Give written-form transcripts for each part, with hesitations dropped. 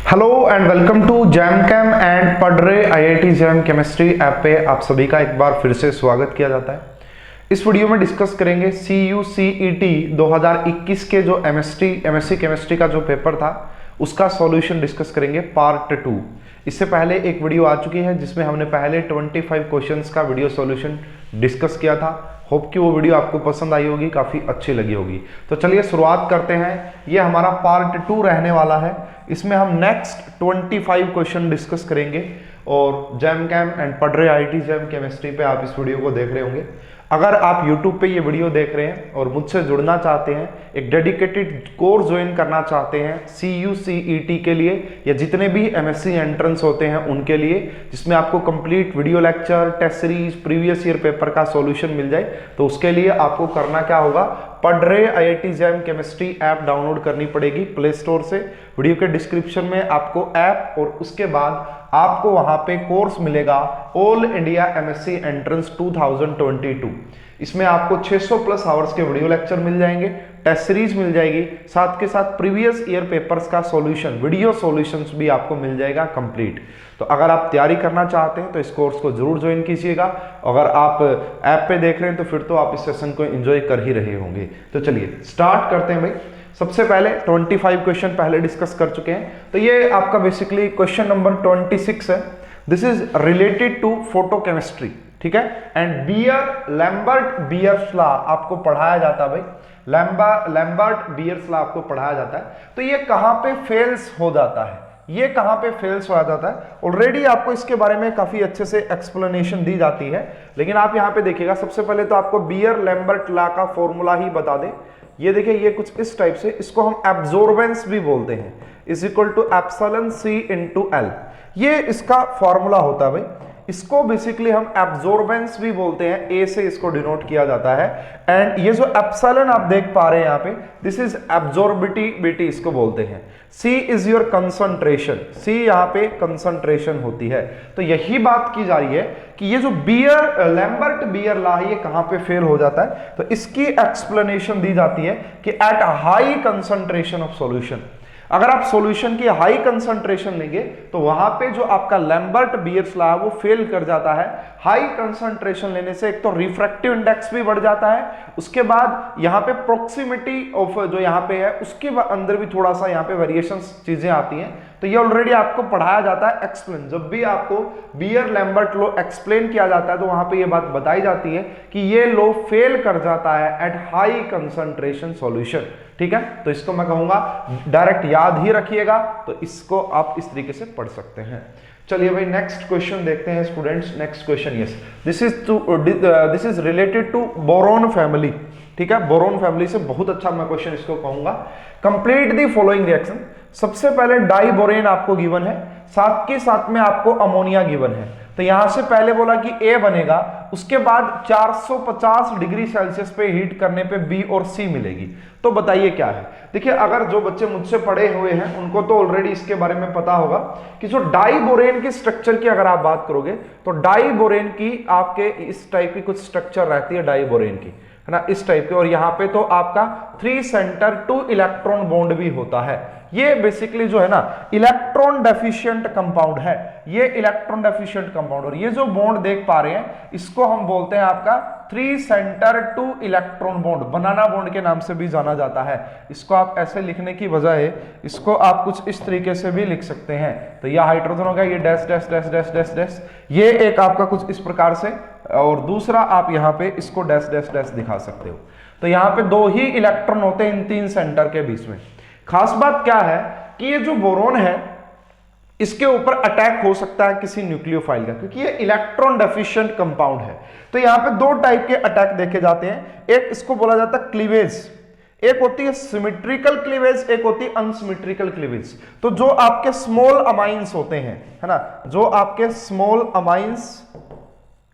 Hello and welcome to JAM cam and पढ़ रहे IIT jam chemistry app पे आप सभी का एक बार फिर से स्वागत किया जाता है। इस वीडियो में डिस्कस करेंगे CUCET 2021 के जो एमएससी केमिस्ट्री का जो पेपर था उसका सॉल्यूशन डिस्कस करेंगे पार्ट 2। इससे पहले एक वीडियो आ चुकी है जिसमें हमने पहले 25 क्वेश्चंस का वीडियो सॉल्यूशन डिस्कस किया था। होप कि वो वीडियो आपको पसंद आई होगी, काफ़ी अच्छी लगी होगी। तो चलिए शुरुआत करते हैं। ये हमारा पार्ट 2 रहने वाला है। इसमें हम नेक्स्ट 25 क्वेश्चन डिस्कस करेंगे और जैम कैम एंड पढ़ रहे आईआईटी जैम केमिस्ट्री पे आप इस वीडियो को देख रहे होंगे। अगर आप YouTube पे ये वीडियो देख रहे हैं और मुझसे जुड़ना चाहते हैं, एक डेडिकेटेड कोर्स ज्वाइन करना चाहते हैं CUCET के लिए या जितने भी MSc एंट्रेंस होते हैं उनके लिए, जिसमें आपको complete video lecture, test series, previous year paper का सॉल्यूशन मिल जाए, तो उसके लिए आपको करना क्या होगा, पढ़ रहे IIT jam chemistry app download करनी पड़ेगी प्ले स्टोर से। वीडियो के डिस्क्रिप्शन में आपको ऐप और उसके बाद आपको वहां पे कोर्स मिलेगा ऑल इंडिया MSc एंट्रेंस 2022। इसमें आपको 600 प्लस आवर्स के वीडियो लेक्चर मिल जाएंगे, टेस्ट सीरीज मिल जाएगी, साथ के साथ प्रीवियस ईयर पेपर्स का सॉल्यूशन, वीडियो सॉल्यूशंस भी आपको मिल जाएगा कंप्लीट। तो अगर आप तैयारी करना चाहते हैं तो इस कोर्स को जरूर ज्वाइन कीजिएगा। अगर आप ऐप पे देख रहे हैं तो फिर तो आप इस सेशन को एंजॉय कर ही रहे होंगे। तो चलिए स्टार्ट करते हैं भाई। सबसे पहले 25 क्वेश्चन पहले डिस्कस कर चुके हैं, तो ये आपका बेसिकली क्वेश्चन नंबर 26 है। This is related to photochemistry, ठीक है। एंड लैम्बर्ट बियर्स लॉ आपको पढ़ाया जाता है भाई, लैम्बर्ट बियर्स लॉ आपको पढ़ाया जाता है। तो ये कहां पे फेल्स हो जाता है, ये कहां पे फेल्स हो जाता है, ऑलरेडी आपको इसके बारे में काफी अच्छे से एक्सप्लेनेशन दी जाती है। लेकिन आप यहां पे देखिएगा, सबसे पहले तो आपको बियर लैम्बर्ट लॉ का फॉर्मूला ही बता दें। ये देखिए, ये कुछ इस टाइप से, इसको हम एब्जॉर्बेंस भी बोलते हैं, is equal to epsilon C into L। ये इसका फॉर्मूला होता है भाई। इसको बेसिकली हम एब्जॉर्बेंस भी बोलते हैं, ए से इसको डिनोट किया जाता है। एंड ये जो एप्सिलॉन आप देख पा रहे हैं यहाँ पे, दिस इज एब्जॉर्बिटिविटी इसको बोलते हैं। C is your concentration, C यहाँ पे कंसंट्रेशन होती है। तो यही बात की जा रही है कि ये जो लैम्बर्ट बियर लॉ है ये कहां पे फेल हो जाता है। तो इसकी एक्सप्लेनेशन दी जाती है कि at high concentration of solution, अगर आप सॉल्यूशन की हाई कंसंट्रेशन लेंगे तो वहां पे जो आपका लैम्बर्ट बियर्स लॉ है वो फेल कर जाता है। हाई कंसंट्रेशन लेने से एक तो रिफ्रैक्टिव इंडेक्स भी बढ़ जाता है, उसके बाद यहाँ पे प्रोक्सिमिटी ऑफ जो यहाँ पे है उसके अंदर भी थोड़ा सा यहाँ पे वेरिएशंस चीजें आती हैं। तो ये ऑलरेडी आपको पढ़ाया जाता है एक्सप्लेन, जब भी आपको बियर लैम्बर्ट लॉ एक्सप्लेन किया जाता है तो वहां पे ये बात बताई जाती है कि ये लॉ फेल कर जाता है एट हाई कंसंट्रेशन सॉल्यूशन, ठीक है। तो इसको मैं कहूंगा डायरेक्ट याद ही रखिएगा, तो इसको आप इस तरीके से पढ़ सकते हैं। चलिए भाई नेक्स्ट क्वेश्चन देखते हैं students. Next question, yes, this is related to boron family, ठीक है। बोरोन फैमिली से बहुत अच्छा मैं क्वेश्चन इसको कहूंगा। Complete the following reaction. सबसे पहले डाइबोरेन आपको गिवन है, साथ के साथ में आपको अमोनिया गिवन है। तो यहां से पहले बोला कि A बनेगा, उसके बाद 450 डिग्री सेल्सियस पे हीट करने पे B और C मिलेगी। तो बताइए क्या है। देखिए, अगर जो बच्चे मुझसे पढ़े हुए हैं उनको तो ऑलरेडी इसके बारे में पता होगा कि जो डाइबोरेन के स्ट्रक्चर की अगर आप बात करोगे तो डाइबोरेन की आपके इस टाइप की कुछ स्ट्रक्चर रहती है डाइबोरेन की, है ना, इस टाइप के। और यहाँ पे तो आपका 3 सेंटर 2 इलेक्ट्रॉन बॉन्ड भी होता है। ये बेसिकली जो है ना इलेक्ट्रॉन डेफिशिएंट कंपाउंड है, ये इलेक्ट्रॉन डेफिशिएंट कंपाउंड। और ये जो बॉन्ड देख पा रहे हैं इसको हम बोलते हैं आपका 3 सेंटर 2 इलेक्ट्रॉन बॉन्ड, बनाना बॉन्ड के नाम से भी जाना जाता है। इसको आप ऐसे लिखने की बजाय इसको आप कुछ इस तरीके से भी लिख सकते हैं। तो यह हाइड्रोजन हो गया, ये dash dash dash dash dash dash, ये एक आपका कुछ इस प्रकार से, और दूसरा आप यहाँ पे इसको डैश डैश डैश दिखा सकते हो। तो यहाँ पे 2 ही इलेक्ट्रॉन होते हैं इन 3 सेंटर के बीच में। खास बात क्या है कि ये जो बोरोन है इसके ऊपर अटैक हो सकता है किसी न्यूक्लियोफाइल का, क्योंकि ये इलेक्ट्रॉन डेफिशिएंट कंपाउंड है। तो यहां पे 2 टाइप के अटैक देखे जाते हैं। एक इसको बोला जाता है क्लीवेज, एक होती है सिमेट्रिकल क्लीवेज, एक होती है अनसिमेट्रिकल क्लीवेज। तो जो आपके स्मॉल अमाइंस होते हैं, है ना, जो आपके स्मॉल अमाइंस,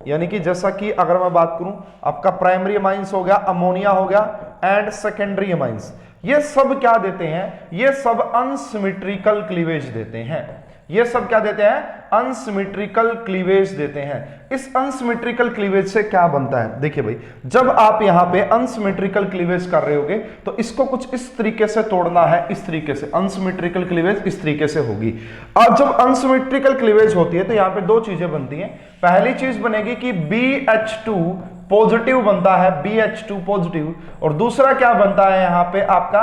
यानी कि जैसा कि अगर मैं बात करूं आपका प्राइमरी अमाइंस हो गया, अमोनिया हो गया, एंड सेकेंडरी अमाइंस, ये सब क्या देते हैं, ये सब अनसिमेट्रिकल क्लीवेज देते हैं। ये सब क्या देते हैं, अनसिमेट्रिकल क्लीवेज देते हैं। इस अनसिमेट्रिकल क्लीवेज से क्या बनता है, देखिए भाई, जब आप यहां पे अनसिमेट्रिकल क्लीवेज कर रहे होगे तो इसको कुछ इस तरीके से तोड़ना है, इस तरीके से अनसिमेट्रिकल क्लीवेज इस तरीके से होगी। अब जब अनसिमेट्रिकल क्लीवेज होती है तो यहां पे दो चीजें बनती हैं। पहली चीज बनेगी कि BH2 पॉजिटिव बनता है, BH2 पॉजिटिव, और दूसरा क्या बनता है यहां पे आपका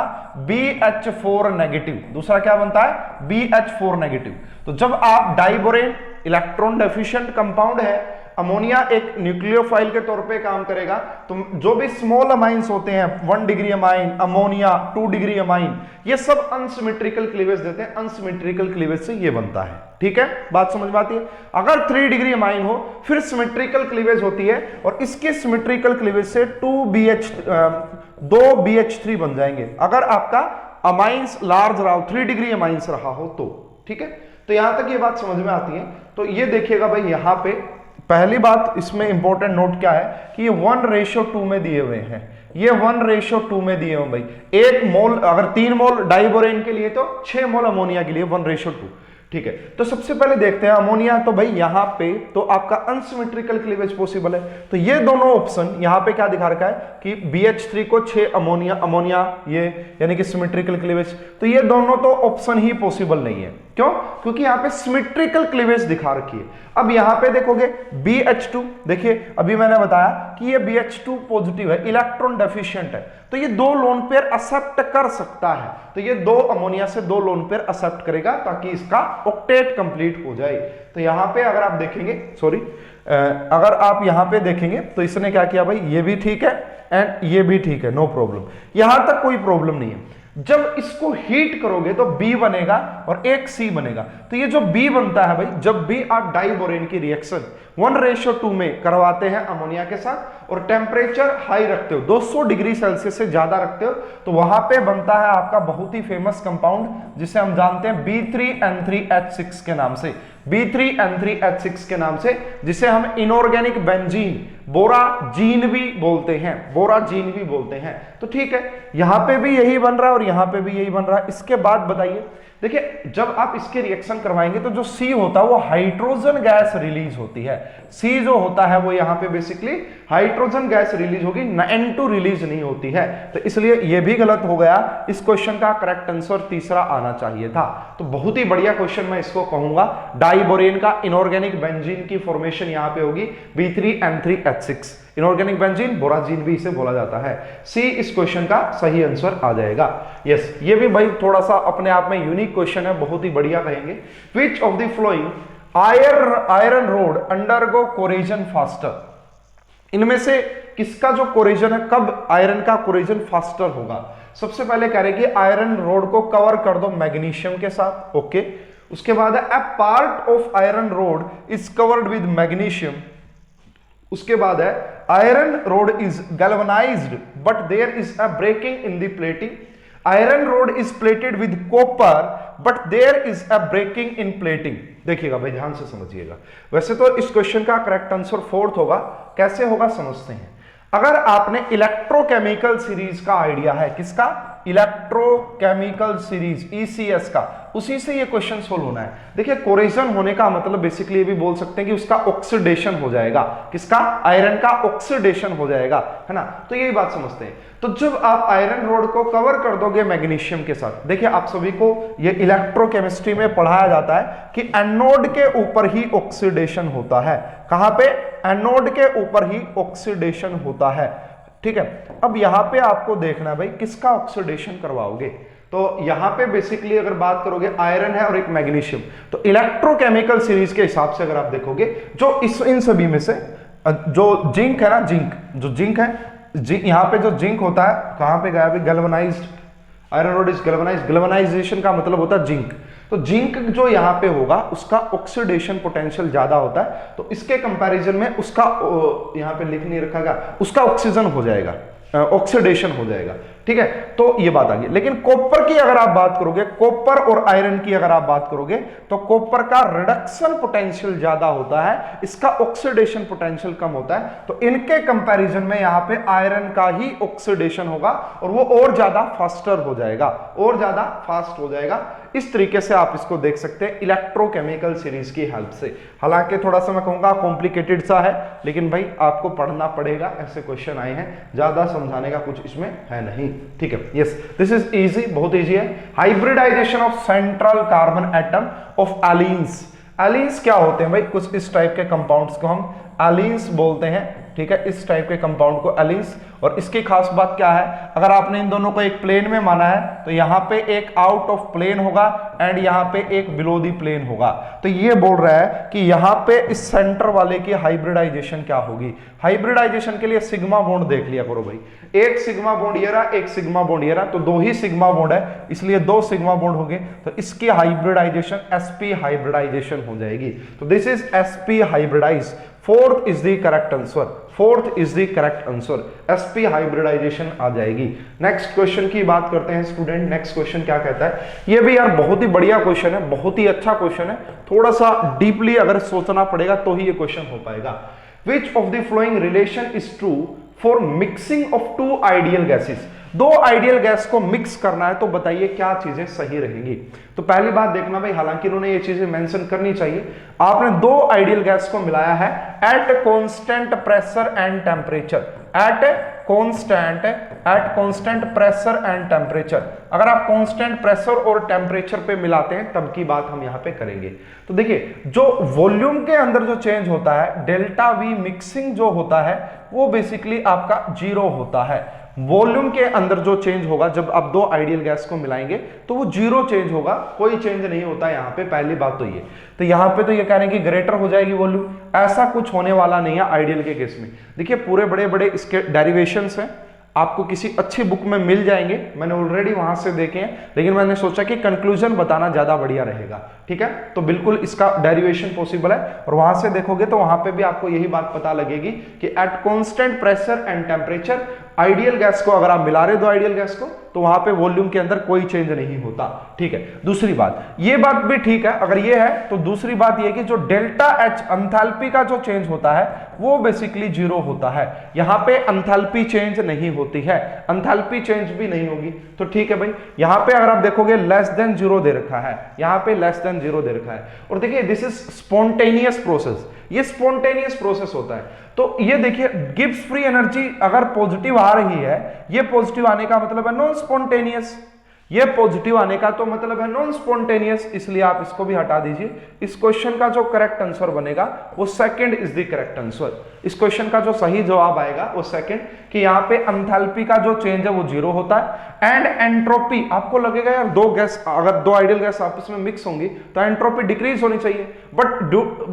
BH4 नेगेटिव। दूसरा क्या बनता है, BH4 नेगेटिव। तो जब आप डाइबोरेन इलेक्ट्रॉन डेफिशिएंट कंपाउंड है, अमोनिया एक न्यूक्लियोफाइल के तौर पे काम करेगा, तो जो भी स्मॉल अमाइंस होते हैं 1 degree amine, ammonia 2 degree amine, ये सब अनसिमेट्रिकल क्लीवेज देते हैं। अनसिमेट्रिकल क्लीवेज से ये बनता है, ठीक है, बात समझ में आती है। अगर 3 डिग्री अमाइन हो फिर सिमेट्रिकल क्लीवेज होती है, और इसके सिमेट्रिकल क्लीवेज से 2 BH3 बन जाएंगे अगर आपका अमाइंस लार्ज रहा हो, 3 डिग्री अमाइंस रहा हो तो, ठीक है। तो यहां तक ये बात समझ में आती है। तो ये देखिएगा भाई, यहां पे पहली बात इसमें इंपॉर्टेंट नोट क्या है कि ये 1:2 में दिए हुए हैं, ये 1:2 में दिए हुए भाई। 1 मोल, अगर 3 मोल डाइबोरेन के लिए तो 6 मोल अमोनिया के लिए 1:2, ठीक है। तो सबसे पहले देखते हैं अमोनिया, तो भाई यहां पे तो आपका अनसिमेट्रिकल क्लीवेज पॉसिबल है। तो ये दोनों ऑप्शन यहां पे क्या दिखा रखा है कि BH3 को 6 अमोनिया ये यानी कि सिमेट्रिकल क्लीवेज, तो ये दोनों तो ऑप्शन ही पॉसिबल नहीं है। क्यों? क्योंकि यहां पे सिमेट्रिकल क्लीवेज दिखा रखी है। अब यहां पे देखोगे BH2, देखिए अभी मैंने बताया कि ये BH2 पॉजिटिव है, इलेक्ट्रॉन डेफिशिएंट है, तो ये 2 लोन पेयर एक्सेप्ट कर सकता है। तो ये 2 अमोनिया से 2 लोन पेयर एक्सेप्ट करेगा ताकि इसका ऑक्टेट कंप्लीट हो जाए। तो यहां पे अगर आप देखेंगे, अगर आप यहां पे देखेंगे तो इसने क्या किया भाई, ये भी ठीक है एंड ये भी ठीक है, नो प्रॉब्लम, यहां तक कोई प्रॉब्लम नहीं है। जब इसको हीट करोगे तो B बनेगा और एक C बनेगा। तो ये जो B बनता है भाई, जब भी आप डाइबोरेन की रिएक्शन 1:2 में करवाते हैं अमोनिया के साथ और टेम्परेचर हाई रखते हो, 200 डिग्री सेल्सियस से ज्यादा रखते हो, तो वहां पे बनता है आपका बहुत ही फेमस कंपाउंड जिसे हम जानते हैं B3N3H6 के नाम से, B3N3H6 के नाम से, जिसे हम इनऑर्गेनिक बेंजीन बोराजीन भी बोलते हैं, बोराजीन भी बोलते हैं। तो ठीक है, यहां पे भी यही बन रहा है और यहां पे भी यही बन रहा है। इसके बाद बताइए, देखिए जब आप इसके रिएक्शन करवाएंगे तो जो C होता है वो हाइड्रोजन गैस रिलीज होती है। C जो होता है वो यहाँ पे बेसिकली हाइड्रोजन गैस रिलीज होगी, N2 रिलीज नहीं होती है। तो इसलिए ये भी गलत हो गया। इस क्वेश्चन का करेक्ट आंसर तीसरा आना चाहिए था। तो बहुत ही बढ़िया क्वेश्चन मैं इसको कहूंगा। डाइबोरेन का इनऑर्गेनिक बेंजीन की फॉर्मेशन यहाँ पे होगी B3N3H6, इनऑर्गेनिक बेंजीन बोराजीन भी इसे बोला जाता है। सी इस क्वेश्चन का सही आंसर आ जाएगा। यस, ये भी भाई थोड़ा सा अपने आप में यूनिक क्वेश्चन है, बहुत ही बढ़िया कहेंगे। Which of the following iron rod undergo corrosion faster, इनमें से किसका जो कोरेजन है, कब आयरन का कोरेजन फास्टर होगा? सबसे पहले कह रहे कि आयरन रोड को कवर कर दो मैग्नीशियम के साथ, ओके। उसके बाद है a part of iron rod is covered with magnesium. उसके बाद है iron rod is galvanised but there is a breaking in the plating. Iron rod is plated with copper but there is a breaking in plating. देखिएगा भाई, ध्यान से समझिएगा। वैसे तो इस क्वेश्चन का करेक्ट आंसर 4th होगा, कैसे होगा समझते हैं। अगर आपने इलेक्ट्रोकेमिकल सीरीज का आइडिया है, किसका? इलेक्ट्रोकेमिकल सीरीज ECS का, उसी से ये क्वेश्चन सोल्व होना है। देखिए कोरेजन होने का मतलब बेसिकली ये भी बोल सकते हैं कि उसका ऑक्सीडेशन हो जाएगा। किसका? आयरन का ऑक्सीडेशन हो जाएगा, है ना। तो यही बात समझते हैं। तो जब आप आयरन रोड को कवर कर दोगे मैग्नीशियम के साथ, देखिए आप सभी को ये इलेक्ट्रोकेमिस्ट्री में पढ़ाया जाता है कि एनोड के ऊपर ही ऑक्सीडेशन होता है। कहां पे? एनोड के ऊपर ही ऑक्सीडेशन होता है, ठीक है। अब यहां पे आपको देखना है भाई किसका ऑक्सीडेशन करवाओगे। तो यहां पे बेसिकली अगर बात करोगे, आयरन है और एक मैग्नीशियम, तो इलेक्ट्रोकेमिकल सीरीज के हिसाब से अगर आप देखोगे, जो इन सभी में से जो जिंक है ना, जो जिंक है, यहां पे जो जिंक होता है, कहां पे गया? Galvanised, iron rod is galvanised. Galvanisation का मतलब होता है जिंक। तो जिंक जो यहां पे होगा उसका ऑक्सीडेशन पोटेंशियल ज्यादा होता है, तो इसके कंपैरिजन में उसका यहां पे लिख नहीं रखा गया, उसका ऑक्सीजन हो जाएगा, ऑक्सीडेशन हो जाएगा, ठीक है, तो ये बात आ गई। लेकिन कॉपर की अगर आप बात करोगे, कॉपर और आयरन की अगर आप बात करोगे, तो कॉपर का रिडक्शन पोटेंशियल ज्यादा होता है, इसका ऑक्सीडेशन पोटेंशियल कम होता है। तो इनके कंपैरिजन में यहां पे आयरन का ही ऑक्सीडेशन होगा और वो और ज्यादा फास्टर हो जाएगा, और ज्यादा फास्ट हो जाएगा। इस तरीके से आप इसको देख सकते हैं इलेक्ट्रोकेमिकल सीरीज की हेल्प से। हालांकि थोड़ा सा मैं कहूंगा कॉम्प्लिकेटेड सा है, लेकिन भाई आपको पढ़ना पड़ेगा, ऐसे क्वेश्चन आए हैं, ज्यादा समझाने का कुछ इसमें है नहीं। ठीक है, यस, दिस इज इजी, बहुत इजी है। Hybridisation of central carbon atom of allenes. Allenes क्या होते हैं भाई? कुछ इस टाइप के कंपाउंड्स को हम एलीन्स बोलते हैं। ठीक है, इस टाइप के कंपाउंड को एलीन्स। और इसकी खास बात क्या है, अगर आपने इन दोनों को एक प्लेन में माना है तो यहां पे एक आउट ऑफ प्लेन होगा एंड यहां पे एक बिलो दी प्लेन होगा। तो ये बोल रहा है कि यहां पे इस सेंटर वाले की हाइब्रिडाइजेशन क्या होगी। हाइब्रिडाइजेशन के लिए सिग्मा बॉन्ड देख लिया करो भाई, एक सिग्मा बॉन्ड ये रहा, एक सिग्मा बॉन्ड ये रहा, तो दो ही सिग्मा बॉन्ड है, इसलिए दो सिग्मा बॉन्ड हो गए। तो इसकी हाइब्रिडाइजेशन sp हाइब्रिडाइजेशन हो जाएगी। तो this is sp hybridise. Fourth is the correct answer, fourth is the correct answer, sp hybridisation आ जाएगी। नेक्स्ट क्वेश्चन की बात करते हैं स्टूडेंट। नेक्स्ट क्वेश्चन क्या कहता है? ये भी यार बहुत ही बढ़िया क्वेश्चन है, बहुत ही अच्छा क्वेश्चन है, थोड़ा सा डीपली अगर सोचना पड़ेगा तो ही ये क्वेश्चन हो पाएगा। Which of the following relation is true for mixing of two ideal gases? दो आइडियल गैस को मिक्स करना है, तो बताइए क्या चीजें सही रहेंगी। तो पहली बात देखना भाई, हालांकि इन्होंने ये चीजें मेंशन करनी चाहिए, आपने दो आइडियल गैस को मिलाया है at constant pressure and temperature, at constant pressure and temperature. अगर आप कांस्टेंट प्रेशर और टेम्परेचर पे मिलाते हैं तब की बात हम यहां पे करेंगे। तो देखिए, जो वॉल्यूम के अंदर जो चेंज होता है, डेल्टा वी मिक्सिंग जो होता है वो बेसिकली आपका जीरो होता है। वॉल्यूम के अंदर जो चेंज होगा जब आप दो आइडियल गैस को मिलाएंगे तो वो जीरो चेंज होगा, कोई चेंज नहीं होता यहाँ पे, पहली बात तो ये। तो यहाँ पे तो ये कह रहे हैं कि ग्रेटर हो जाएगी वॉल्यूम, ऐसा कुछ होने वाला नहीं है आइडियल के केस में। देखिए पूरे बड़े बड़े इसके डेरिवेशंस हैं, आपको किसी अच्छी बुक में मिल जाएंगे, मैंने ऑलरेडी वहां से देखे हैं, लेकिन मैंने सोचा कि कंक्लूजन बताना ज्यादा बढ़िया रहेगा। ठीक है, तो बिल्कुल इसका डेरिवेशन पॉसिबल है और वहां से देखोगे तो वहां पे भी आपको यही बात पता लगेगी कि at constant pressure and temperature ideal gas को अगर आप मिला रहे दो आइडियल गैस को तो वहां पे वॉल्यूम के अंदर कोई चेंज नहीं होता। ठीक है, दूसरी बात, ये बात भी ठीक है, अगर ये है तो दूसरी बात ये कि जो डेल्टा एच एंथैल्पी का जो चेंज होता है वो बेसिकली जीरो होता है। यहां पे एंथैल्पी चेंज नहीं होती है, एंथैल्पी चेंज भी नहीं होगी। तो ठीक है भाई, यहां पे अगर आप देखोगे लेस देन जीरो दे रखा है, यहां पे लेस देन जीरो दे रखा है। और देखिए दिस इज स्पॉन्टेनियस प्रोसेस, ये स्पॉन्टेनियस प्रोसेस होता है। तो ये देखिए गिब्स फ्री एनर्जी अगर पॉजिटिव आ रही है, ये पॉजिटिव आने का मतलब है नॉन स्पॉन्टेनियस, ये पॉजिटिव आने का तो मतलब है नॉन स्पॉन्टेनियस, इसलिए आप इसको भी हटा दीजिए। इस क्वेश्चन का जो करेक्ट आंसर बनेगा वो second is the correct answer. इस क्वेश्चन का जो सही जवाब आएगा वो सेकंड, कि यहाँ पे एंथैल्पी का जो चेंज है वो जीरो होता है एंड एंट्रोपी। आपको लगेगा यार दो गैस, अगर दो आइडियल गैस आपस में मिक्स होंगी तो एंट्रोपी डिक्रीज होनी चाहिए, बट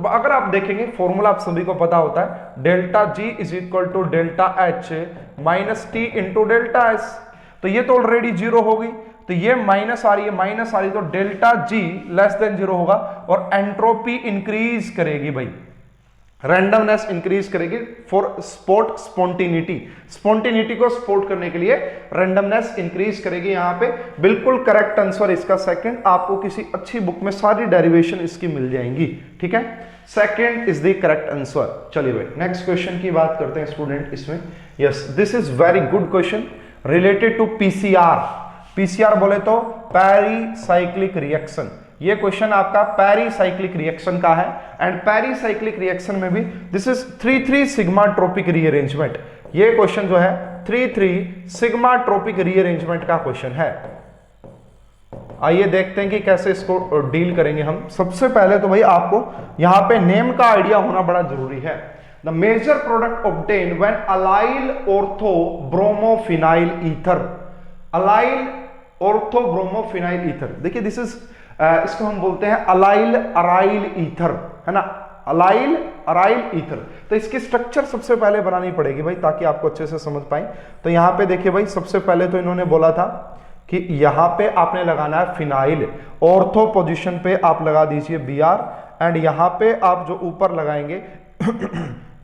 अगर आप देखेंगे फॉर्मूला आप सभी को पता होता है, delta G is equal to delta H minus T into delta S. तो ये तो ऑलरेडी जीरो हो गई, तो ये माइनस आ रही है, माइनस आ रही है, तो delta G less than zero होगा और एंट्रोपी इंक्रीज करेगी भाई, रैंडमनेस इंक्रीज करेगी फॉर स्पोर्ट स्पॉन्टेनिटी, स्पॉन्टेनिटी को सपोर्ट करने के लिए रैंडमनेस इंक्रीज करेगी। यहां पे बिल्कुल करेक्ट आंसर इसका सेकंड, आपको किसी अच्छी बुक में सारी डेरिवेशन इसकी मिल जाएंगी। ठीक है, second is the correct answer. चलिए भाई नेक्स्ट क्वेश्चन की बात करते हैं स्टूडेंट इसमें। Yes, this is very good question related to PCR. PCR बोले तो पेरीसाइक्लिक रिएक्शन, ये क्वेश्चन आपका पेरीसाइक्लिक रिएक्शन का है एंड पेरीसाइक्लिक रिएक्शन में भी this is 3-3 sigmatropic rearrangement. ये क्वेश्चन जो है 3-3 सिग्मा ट्रोपिक रीअरेंजमेंट का क्वेश्चन है। आइए देखते हैं कि कैसे इसको डील करेंगे हम। सबसे पहले तो भाई आपको यहां पे नेम का आइडिया होना बड़ा जरूरी है। The major product obtained when allyl ortho bromophenyl ether, allyl ortho bromophenyl ether. देखिए दिस इज इसको हम बोलते हैं अलाइल अराइल ईथर, है ना, अलाइल अराइल ईथर। तो इसकी स्ट्रक्चर सबसे पहले बनानी पड़ेगी भाई ताकि आपको अच्छे से समझ पाए। तो यहां पे देखिए भाई, सबसे पहले तो इन्होंने बोला था कि यहां पे आपने लगाना है फिनाइल, ऑर्थो पोजीशन पे आप लगा दीजिए Br एंड यहां पे आप जो ऊपर लगाएंगे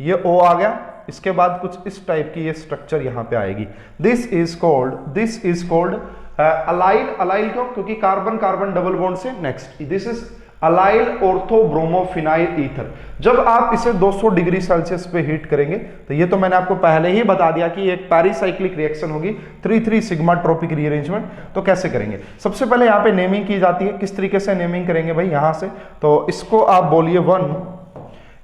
ये O आ गया, इसके बाद कुछ इस टाइप की ये स्ट्रक्चर यहाँ पे आएगी। This is called allyl. Allyl क्यों? क्योंकि कार्बन कार्बन डबल बॉन्ड से next. This is allyl orthobromophenyl ether. जब आप इसे 200 डिग्री सेल्सियस पे हीट करेंगे तो ये तो मैंने आपको पहले ही बता दिया कि एक पैरीसाइक्लिक रिएक्शन होगी, 3,3 सिग्मा ट्रॉपिक रीअरेंजमेंट। तो कैसे करेंगे? सबसे पहले यहाँ पे नेमिंग की जाती है। किस तरीके से नेमिंग करेंगे भाई? यहाँ से तो इसको आप बोलिए 1,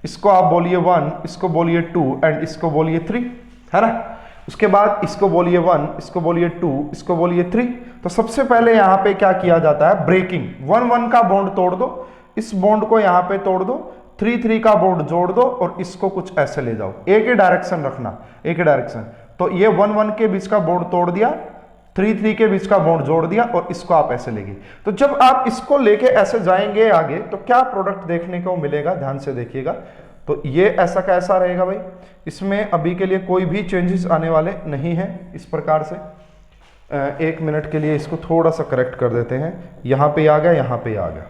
इसको आप बोलिए 1, इसको बोलिए 2 एंड इसको बोलिए 3, है ना। उसके बाद इसको बोलिए 1, इसको बोलिए 2, इसको बोलिए 3। तो सबसे पहले यहाँ पे क्या किया जाता है? ब्रेकिंग। 1-1 का बॉन्ड तोड़ दो, इस बॉन्ड को यहाँ पे तोड़ दो, 3-3 का बॉन्ड जोड़ दो और इसको कुछ ऐसे ले जाओ। एक ही डायरेक्शन रखना, एक ही डायरेक्शन। तो ये 1-1 के बीच का बॉन्ड तोड़ दिया, 3-3 के बीच का बॉन्ड जोड़ दिया और इसको आप ऐसे लेंगे। तो जब आप इसको लेके ऐसे जाएंगे आगे तो क्या प्रोडक्ट देखने को मिलेगा? ध्यान से देखिएगा। तो ये ऐसा कैसा रहेगा भाई? इसमें अभी के लिए कोई भी चेंजेस आने वाले नहीं है। इस प्रकार से 1 मिनट के लिए इसको थोड़ा सा करेक्ट कर देते हैं। यहाँ पे आ गया, यहाँ पे आ गया।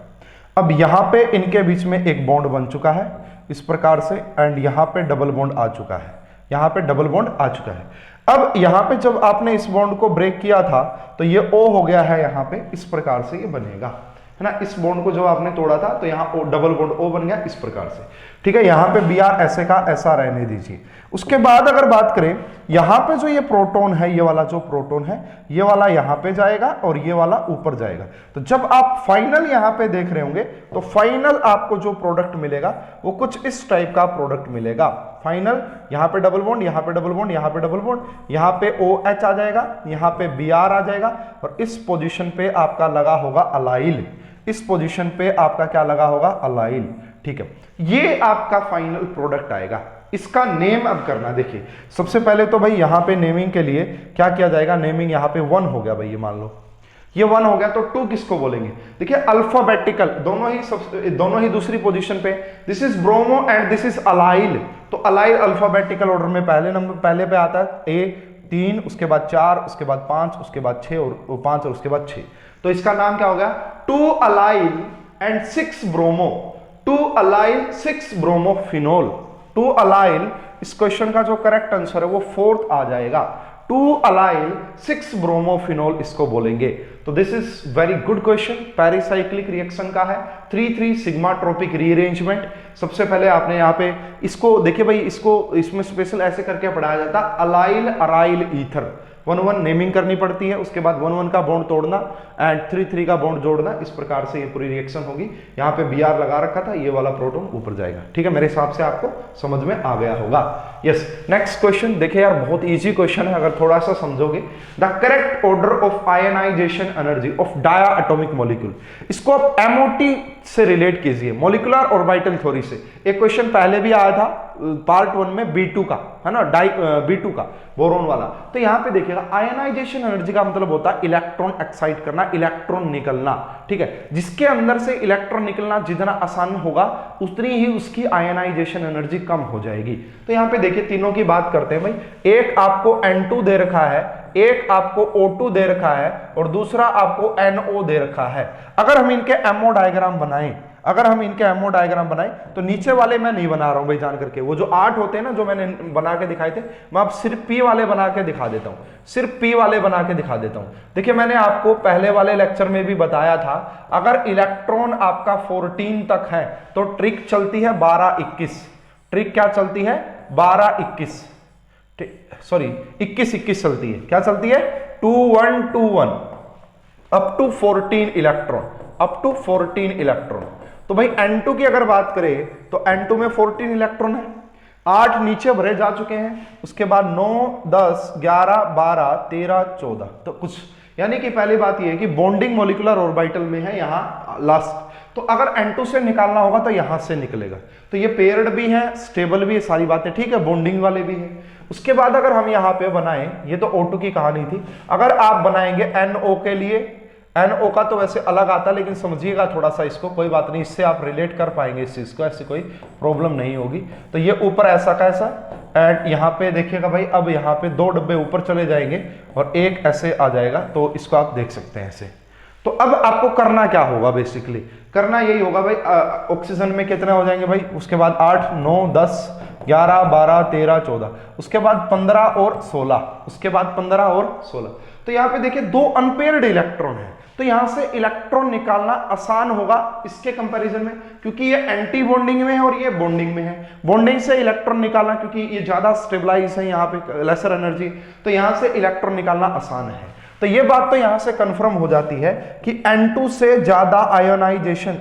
अब यहाँ पे इनके बीच में एक बॉन्ड बन चुका है इस प्रकार से, एंड यहाँ पे डबल बॉन्ड आ चुका है, यहाँ पे डबल बॉन्ड आ चुका है। अब यहाँ पे जब आपने इस बॉन्ड को ब्रेक किया था तो ये O हो गया है, यहाँ पे इस प्रकार से ये बनेगा, है ना। इस बॉन्ड को जब आपने तोड़ा था तो यहाँ डबल बॉन्ड O बन गया इस प्रकार से, ठीक है। यहाँ पे Br ऐसे का ऐसा रहने दीजिए। उसके बाद अगर बात करें, यहाँ पे जो ये प्रोटॉन है, ये वाला जो प्रोटॉन है, ये वाला यहाँ पे जाएगा और ये वाला ऊपर जाएगा। तो जब आप फाइनल यहाँ पे देख रहे होंगे तो फाइनल आपको जो प्रोडक्ट मिलेगा वो कुछ इस टाइप का प्रोडक्ट मिलेगा। फाइनल यहाँ पे डबल बॉन्ड, यहाँ पे डबल बॉन्ड, यहाँ पे डबल बॉन्ड, यहाँ पे OH आ जाएगा, यहाँ पे Br आ जाएगा और इस पोजीशन पे आपका लगा होगा अलाइल। इस पोजीशन पे आपका क्या लगा होगा? अलाइल, ठीक है। ये आपका फाइनल प्रोडक्ट आएगा। इसका नेम अब करना, देखिए सबसे पहले तो भाई यहाँ पे नेमिंग के लिए क्या किया जाएगा? नेमिंग यहाँ पे 1 हो गया भाई, ये मान लो ये 1 हो गया, तो 2 किसको बोलेंगे? देखिए अल्फाबेटिकल, दोनों ही दूसरी पोजीशन पे। This is bromo and this is allyl. तो अलाइल अल्फाबेटिकल ऑर्डर में पहले पे आता है A 3, उसके बाद 4, उसके बाद 5, उसके बाद 6 और 5 और उसके बाद 6। तो इसका नाम क्या हो गया? 2 allyl and 6 bromo, 2 allyl 6 bromophenol. 2 allyl, इस क्वेश्चन का जो करेक्ट आंसर है वो 4th आ जाएगा। 2 अलाइल 6 ब्रोमोफिनोल इसको बोलेंगे। तो this is very good question, pericyclic reaction का है, 3,3 सिग्मा ट्रॉपिक रीअरेंजमेंट। सबसे पहले आपने यहाँ पे इसको देखिए भाई, इसको इसमें स्पेशल ऐसे करके पढ़ाया जाता है, अलाइल अराइल ईथर। 1-1 नेमिंग करनी पड़ती है, उसके बाद 1-1 का बॉन्ड तोड़ना एंड 3-3 का बॉन्ड जोड़ना। इस प्रकार से ये पूरी रिएक्शन होगी। यहाँ पे Br लगा रखा था, ये वाला प्रोटॉन ऊपर जाएगा, ठीक है। मेरे हिसाब से आपको समझ में आ गया होगा। यस, नेक्स्ट क्वेश्चन देखिए यार, बहुत इजी क्वेश्चन है अगर थोड़ा सा समझोगे। The correct order of ionisation energy of diatomic molecule. इसको आप MOT से रिलेट कीजिए, मॉलिक्यूलर ऑर्बिटल थ्योरी से। एक क्वेश्चन पहले भी आया था पार्ट 1 में B2 का, है ना, B2 का बोरोन वाला। तो यहाँ पे देखिएगा, आयनाइजेशन एनर्जी का मतलब होता है इलेक्ट्रॉन एक्साइट करना, इलेक्ट्रॉन निकलना, ठीक है। जिसके अंदर से इलेक्ट्रॉन निकलना जितना आसान होगा उतनी ही उसकी आयनाइजेशन एनर्जी कम हो जाएगी। तो यहाँ पे देखिए तीनों की बात करते हैं भाई। एक आपको N2 दे रखा है, एक आपको O2 दे रखा है और दूसरा आपको NO दे रखा है। अगर हम इनके MO डायग्राम बनाएं, तो नीचे वाले मैं नहीं बना रहा हूं भाई जान करके, वो जो 8 होते हैं ना जो मैंने बना के दिखाए थे, मैं अब सिर्फ P वाले बना के दिखा देता हूं, सिर्फ P वाले बना के दिखा देता हूं। देखिए मैंने आपको पहले वाले लेक्चर में भी बताया था, अगर इलेक्ट्रॉन आपका 14 तक है तो ट्रिक चलती है 12-21। ट्रिक क्या चलती है? 12-21, सॉरी 21-21 चलती है। क्या चलती है? 2-1-2-1 up to 14 electron, up to 14 electron. तो भाई N2 की अगर बात करें तो N2 में 14 इलेक्ट्रॉन है, 8 नीचे भरे जा चुके हैं, उसके बाद 9, 10, 11, 12, 13, 14। तो कुछ यानी कि पहली बात यह है कि बॉन्डिंग मॉलिक्यूलर ऑर्बिटल में है यहाँ लास्ट। तो अगर N2 से निकालना होगा तो यहां से निकलेगा। तो ये पेयर्ड भी है, स्टेबल भी है, सारी बातें ठीक है, बॉन्डिंग वाले भी है। उसके बाद अगर हम यहाँ पे बनाएं, ये तो O2 की कहानी थी, अगर आप बनाएंगे NO के लिए, NO का तो वैसे अलग आता है लेकिन समझिएगा थोड़ा सा इसको, कोई बात नहीं, इससे आप रिलेट कर पाएंगे इस चीज को, ऐसी कोई प्रॉब्लम नहीं होगी। तो ये ऊपर ऐसा कैसा, एंड यहाँ पे देखिएगा भाई, अब यहाँ पे 2 डब्बे ऊपर चले जाएंगे और एक ऐसे आ जाएगा, तो इसको आप देख सकते हैं ऐसे। तो अब आपको करना क्या होगा, बेसिकली करना यही होगा भाई, ऑक्सीजन में कितने हो जाएंगे भाई, उसके बाद 8, 9, 10, 11 12 13 14, उसके बाद 15 और 16, उसके बाद 15 और 16। तो यहाँ पे देखिए 2 अनपेयर्ड इलेक्ट्रॉन है, तो यहां से इलेक्ट्रॉन निकालना आसान होगा इसके कंपैरिजन में, क्योंकि ये एंटी बॉन्डिंग में है और ये बॉन्डिंग में है। बॉन्डिंग से इलेक्ट्रॉन निकालना, क्योंकि ये ज्यादा स्टेबलाइज है, यहाँ पे लेसर एनर्जी, तो यहां से इलेक्ट्रॉन निकालना आसान है। तो ये बात तो यहां से कंफर्म हो जाती है कि N2 से ज्यादा आयोनाइजेशन,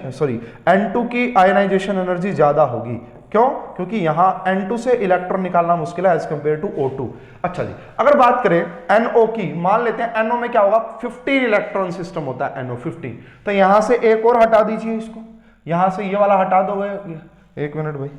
N2 की आयोनाइजेशन एनर्जी ज्यादा होगी। क्यों? क्योंकि यहां N2 से इलेक्ट्रॉन निकालना मुश्किल है एज कंपेयर टू O2। अच्छा जी, अगर बात करें NO की, मान लेते हैं NO में क्या होगा, 15 इलेक्ट्रॉन सिस्टम होता है NO 15। तो यहां से एक और हटा दीजिए इसको, यहां से ये वाला हटा दोगे, एक मिनट भाई,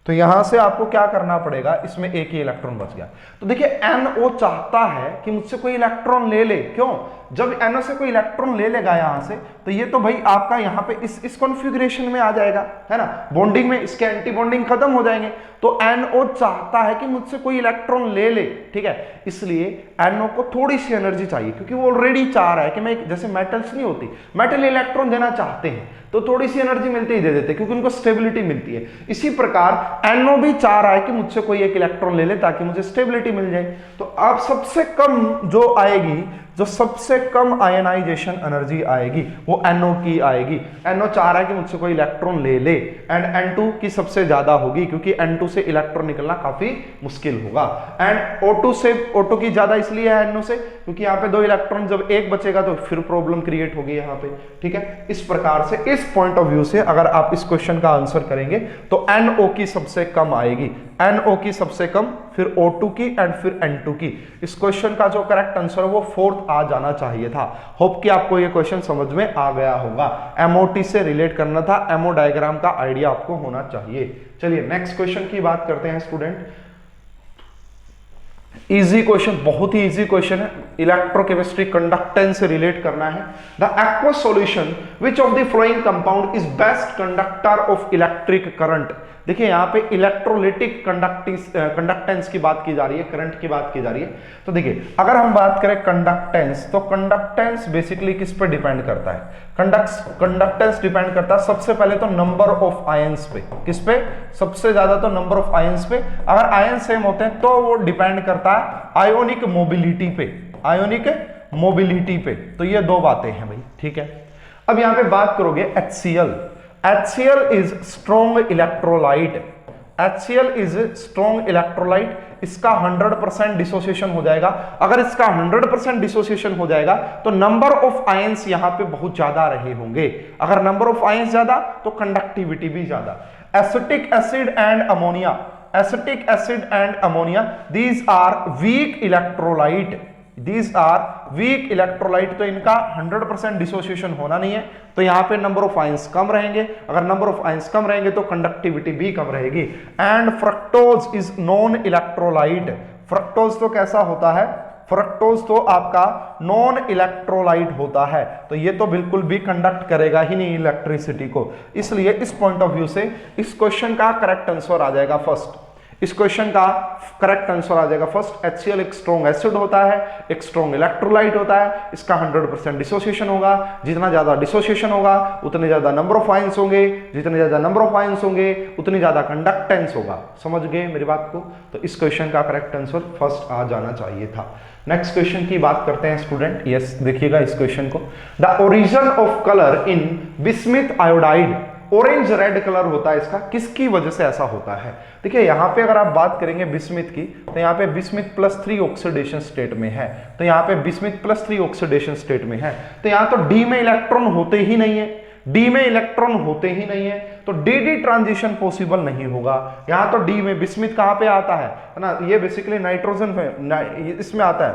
तो यहां से आपको क्या करना पड़ेगा, इसमें एक ही इलेक्ट्रॉन बच गया। तो देखिए NO चाहता है कि मुझसे कोई इलेक्ट्रॉन ले ले, क्यों? जब NO से कोई इलेक्ट्रॉन ले लेगा यहां से, तो ये तो भाई आपका यहां पे इस कॉन्फ़िगरेशन में आ जाएगा, है ना, बॉन्डिंग में, इसके एंटी बॉन्डिंग खत्म हो जाएंगे। तो NO चाहता है कि मुझसे कोई इलेक्ट्रॉन ले ले, ठीक है, इसलिए NO को थोड़ी सी एनर्जी चाहिए, क्योंकि वो ऑलरेडी चाह रहा है कि मैं, जैसे मेटल्स नहीं होती, मेटल इलेक्ट्रॉन देना चाहते हैं तो थोड़ी सी एनर्जी मिलती ही दे देते हैं, क्योंकि उनको स्टेबिलिटी मिलती है। इसी प्रकार NO भी चाह रहा है कि मुझसे कोई एक इलेक्ट्रॉन ले ले ताकि मुझे स्टेबिलिटी मिल जाए। तो आप सबसे कम जो आएगी, जो सबसे कम आयनाइजेशन एनर्जी आएगी वो NO की आएगी। NO चाह रहा है कि मुझसे कोई इलेक्ट्रॉन ले ले, एंड N2 की सबसे ज्यादा होगी, क्योंकि N2 से इलेक्ट्रॉन निकलना काफी मुश्किल होगा। एंड O2 की ज्यादा इसलिए है NO से, क्योंकि यहाँ पे 2 इलेक्ट्रॉन, जब एक बचेगा तो फिर प्रॉब्लम क्रिएट होगी यहाँ पे, ठीक है। इस प्रकार से, इस पॉइंट ऑफ व्यू से अगर आप इस क्वेश्चन का आंसर करेंगे तो NO की सबसे कम आएगी, NO की सबसे कम, फिर O2 की, एंड फिर N2 की। इस क्वेश्चन का जो करेक्ट आंसर है वो 4th आ जाना चाहिए था। होप कि आपको ये क्वेश्चन समझ में आ गया होगा। MOT से रिलेट करना था, MO डायग्राम का आइडिया आपको होना चाहिए। चलिए नेक्स्ट क्वेश्चन की बात करते हैं स्टूडेंट। इजी क्वेश्चन, बहुत ही इजी क्वेश्चन है, इलेक्ट्रोकेमिस्ट्री कंडक्टेंस से रिलेट करना है। The aqueous solution which of the flowing compound is best conductor of electric current. देखिए यहाँ पे इलेक्ट्रोलिटिक कंडक्टेंस की बात की जा रही है, करंट की बात की जा रही है। तो देखिए अगर हम बात करें कंडक्टेंस, तो कंडक्टेंस बेसिकली किस पे डिपेंड करता है? कंडक्टेंस डिपेंड करता है सबसे पहले तो नंबर ऑफ आयंस पे। किस पे? सबसे ज्यादा तो नंबर ऑफ आयंस पे। अगर आयन सेम होते हैं तो वो डिपेंड करता है आयोनिक मोबिलिटी पे, आयोनिक मोबिलिटी पे। तो ये 2 बातें हैं भाई, ठीक है। अब यहां पे बात करोगे HCl, HCl is strong electrolyte, HCl is strong electrolyte. इसका 100% डिसोसिएशन हो जाएगा। अगर इसका 100% डिसोसिएशन हो जाएगा तो नंबर ऑफ आयंस यहां पे बहुत ज्यादा रहे होंगे। अगर नंबर ऑफ आयंस ज्यादा तो कंडक्टिविटी भी ज्यादा। Acetic acid and ammonia, acetic acid and ammonia, these are weak electrolyte, these are weak electrolyte. तो इनका 100% डिसोसिएशन होना नहीं है, तो यहां पे नंबर ऑफ आयंस कम रहेंगे। अगर नंबर ऑफ आयंस कम रहेंगे तो कंडक्टिविटी भी कम रहेगी। And fructose is non electrolyte, fructose तो कैसा होता है? फ्रक्टोज तो आपका नॉन इलेक्ट्रोलाइट होता है, तो ये तो बिल्कुल भी कंडक्ट करेगा ही नहीं इलेक्ट्रिसिटी को। इसलिए इस पॉइंट ऑफ व्यू से इस क्वेश्चन का करेक्ट आंसर आ जाएगा फर्स्ट, इस क्वेश्चन का करेक्ट आंसर आ जाएगा फर्स्ट। HCl एक स्ट्रॉन्ग एसिड होता है, एक स्ट्रॉन्ग इलेक्ट्रोलाइट होता है, इसका 100% डिसोसिएशन होगा। जितना ज्यादा डिसोसिएशन होगा उतने ज्यादा नंबर ऑफ आयंस होंगे, जितने ज्यादा नंबर ऑफ आयंस होंगे उतनी ज्यादा कंडक्टेंस होगा। समझ गए मेरी बात को? तो इस क्वेश्चन का करेक्ट आंसर फर्स्ट आ जाना चाहिए था। नेक्स्ट क्वेश्चन की बात करते हैं स्टूडेंट। यस, देखिएगा इस क्वेश्चन को। The origin of colour in bismuth iodide, orange red colour होता है इसका, किसकी वजह से ऐसा होता है? देखिए यहाँ पे अगर आप बात करेंगे बिस्मिथ की, तो यहाँ पे बिस्मिथ +3 ऑक्सीडेशन स्टेट में है, तो यहाँ पे बिस्मिथ +3 ऑक्सीडेशन स्टेट में है, तो यहाँ तो डी में इलेक्ट्रॉन होते ही नहीं है, डी में इलेक्ट्रॉन होते ही नहीं है, तो डी ट्रांजिशन पॉसिबल नहीं होगा। यहाँ तो डी में बिस्मिथ कहाँ पे आता है ना, ये बेसिकली नाइट्रोजन में इसमें आता है,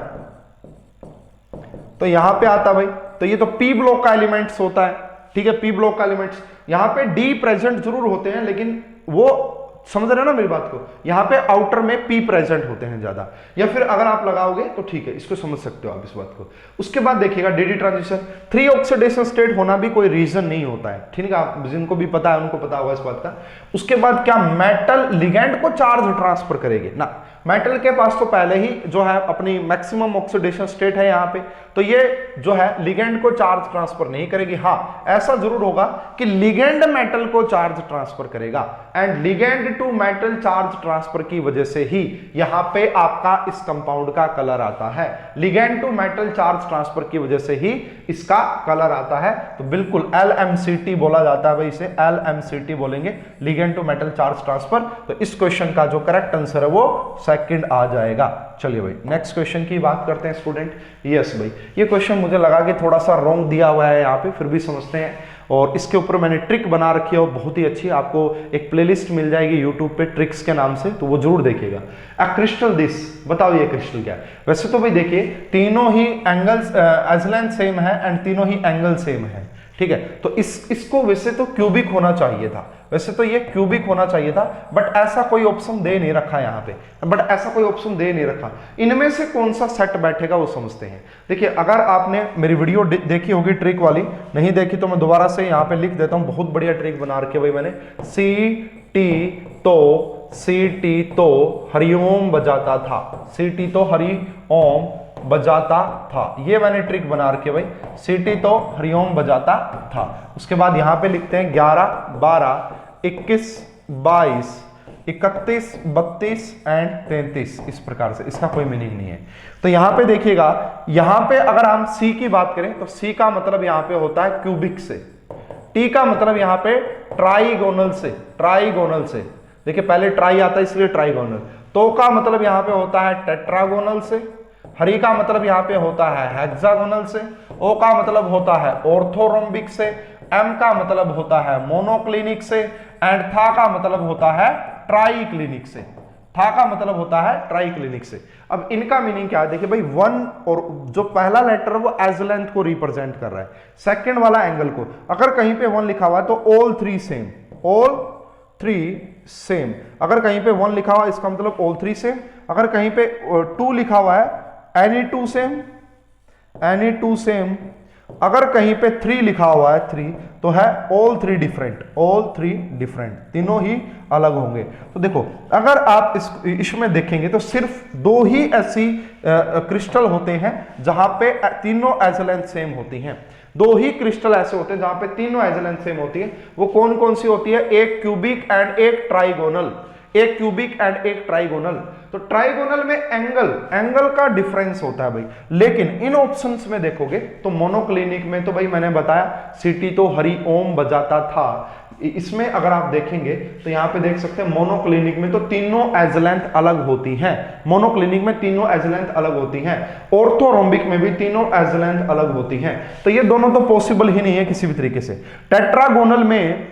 तो यहाँ पे आता भाई, तो ये तो पी ब्लॉक का एलिमेंट्स होता है, ठीक है, पी ब्लॉक का एलिमेंट्स। यहाँ पे डी प्रेजेंट जरूर होते हैं, लेकिन वो समझ रहे हो ना मेरी बात को, यहाँ पे आउटर में पी प्रेजेंट होते हैं ज्यादा, या फिर अगर आप लगाओगे तो ठीक है, इसको समझ सकते हो आप इस बात को। उसके बाद देखिएगा डी ट्रांजिशन, 3 ऑक्सीडेशन स्टेट होना भी कोई रीजन नहीं होता है, ठीक है, आप जिनको भी पता है उनको पता होगा इस बात का। उसके बाद क्या मेटल लिगेंड को चार्ज ट्रांसफर करेगी ना, मेटल के पास तो पहले ही जो है अपनी मैक्सिमम ऑक्सीडेशन स्टेट है यहाँ पे, तो ये जो है लिगेंड को चार्ज ट्रांसफर नहीं करेगी। हाँ, ऐसा जरूर होगा कि लिगेंड मेटल को चार्ज ट्रांसफर करेगा, and ligand to metal charge transfer की वजह से ही यहां पे आपका इस कंपाउंड का कलर आता है। Ligand to metal charge transfer की वजह से ही इसका कलर आता है। तो बिल्कुल LMCT बोला जाता है भाई, इसे LMCT बोलेंगे, ligand to metal charge transfer. तो इस क्वेश्चन का जो करेक्ट आंसर है वो सेकंड आ जाएगा। चलिए भाई नेक्स्ट क्वेश्चन की बात करते हैं स्टूडेंट। यस भाई, ये क्वेश्चन मुझे लगा कि थोड़ा सा रॉन्ग दिया हुआ है यहाँ पे, फिर भी समझते हैं। और इसके ऊपर मैंने ट्रिक बना रखी है और बहुत ही अच्छी, आपको एक प्लेलिस्ट मिल जाएगी यूट्यूब पे ट्रिक्स के नाम से, तो वो जरूर देखिएगा। अ क्रिस्टल दिस, बताओ ये क्रिस्टल क्या है। वैसे तो भाई देखिए तीनों ही एंगल्स एज सेम है एंड तीनों ही एंगल सेम है, ठीक है। तो इसको वैसे तो क्यूबिक होना चाहिए था, वैसे तो ये क्यूबिक होना चाहिए था, बट ऐसा कोई ऑप्शन दे नहीं रखा यहाँ पे, बट ऐसा कोई ऑप्शन दे नहीं रखा। इनमें से कौन सा सेट बैठेगा वो समझते हैं। देखिए अगर आपने मेरी वीडियो देखी होगी ट्रिक वाली, नहीं देखी तो मैं दोबारा से यहाँ पे लिख देता हूँ, बहुत बढ़िया ट्रिक बना रखी है भाई मैंने। CT तो हरिओम बजाता था, CT तो हरिओम बजाता था, ये मैंने ट्रिक बना रखी है भाई। CT तो हरिओम बजाता था। उसके बाद यहां पे लिखते हैं 11, 12, 21, 22, 31, 32 एंड 33, इस प्रकार से। इसका कोई मीनिंग नहीं है। तो यहां पे देखिएगा, यहां पे अगर हम C की बात करें तो C का मतलब यहां पे होता है क्यूबिक से, T का मतलब यहां पे ट्राइगोनल से, ट्राइगोनल से। देखिए पहले ट्राई आता है इसलिए ट्राइगोनल। तो का मतलब यहां पे होता है टेट्रागोनल से, हरी का मतलब यहां पे होता है हेक्सागोनल से, ओ का मतलब होता है ऑर्थोरोम्बिक से, एम का मतलब होता है मोनोक्लिनिक से, एंड था का मतलब होता है ट्राइक्लिनिक से, था का मतलब होता है ट्राइक्लिनिक से। अब इनका मीनिंग क्या है, देखिए भाई 1 और जो पहला लेटर है वो एज लेंथ को रिप्रेजेंट कर रहा है, सेकंड वाला एंगल को। अगर कहीं पे 1 लिखा हुआ है तो ऑल 3 सेम, ऑल 3 सेम। अगर कहीं पे 1 लिखा हुआ है इसका मतलब ऑल 3 सेम। अगर कहीं पे 2 लिखा हुआ है एनी 2 सेम, एनी 2 सेम। अगर कहीं पे 3 लिखा हुआ है 3 तो है ऑल 3 डिफरेंट, ऑल 3 डिफरेंट, तीनों ही अलग होंगे। तो देखो अगर आप इसमें देखेंगे तो सिर्फ 2 ही ऐसी क्रिस्टल होते हैं जहां पे तीनों एज लेंथ सेम होती हैं। 2 ही क्रिस्टल ऐसे होते हैं जहां पे तीनों एज लेंथ सेम होती है। वो कौन कौन सी होती है, एक क्यूबिक एंड एक ट्राइगोनल, एक क्यूबिक एंड एक ट्राइगोनल। तो ट्राइगोनल में एंगल का डिफरेंस होता है भाई, लेकिन इन ऑप्शंस में देखोगे तो मोनोक्लिनिक में तो भाई मैंने बताया CT तो हरिओम बजाता था। इसमें अगर आप देखेंगे तो यहां पे देख सकते हैं मोनोक्लिनिक में तो तीनों एज लेंथ अलग होती हैं, मोनोक्लिनिक में तीनों एज लेंथ अलग होती हैं, ऑर्थोरोम्बिक में भी तीनों एज लेंथ अलग होती हैं। तो ये दोनों तो पॉसिबल ही नहीं है किसी भी तरीके से। टेट्रागोनल में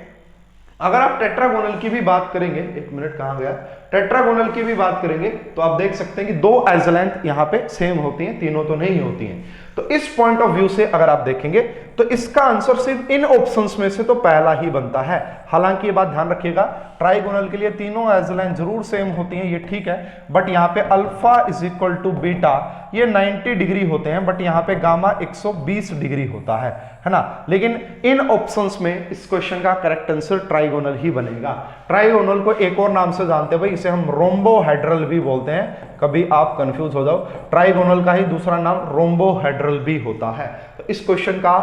अगर आप टेट्रागोनल की भी बात करेंगे, एक मिनट कहां गया, टेट्रागोनल की भी बात करेंगे तो आप देख सकते हैं कि 2 एज लेंथ यहां पे सेम होती हैं, तीनों तो नहीं होती हैं। तो इस पॉइंट ऑफ व्यू से अगर आप देखेंगे तो इसका आंसर सिर्फ इन ऑप्शंस में से तो पहला ही बनता है। हालांकि ये बात ध्यान रखिएगा, ट्राइगोनल के लिए तीनों एज लेंथ जरूर सेम होती हैं, ये ठीक है, बट यहाँ पे alpha is equal to beta ये 90 डिग्री होते हैं, बट यहाँ पे गामा 120 डिग्री होता है ना। लेकिन इन ऑप्शंस में इस क्वेश्चन का करेक्ट आंसर ट्राइगोनल ही बनेगा। ट्राइगोनल को एक और नाम से जानते हैं भाई, इसे हम रोम्बोहेड्रल भी बोलते हैं, कभी आप कंफ्यूज हो जाओ, ट्राइगोनल का ही दूसरा नाम रोम्बोहेड्रल भी होता है। तो इस क्वेश्चन का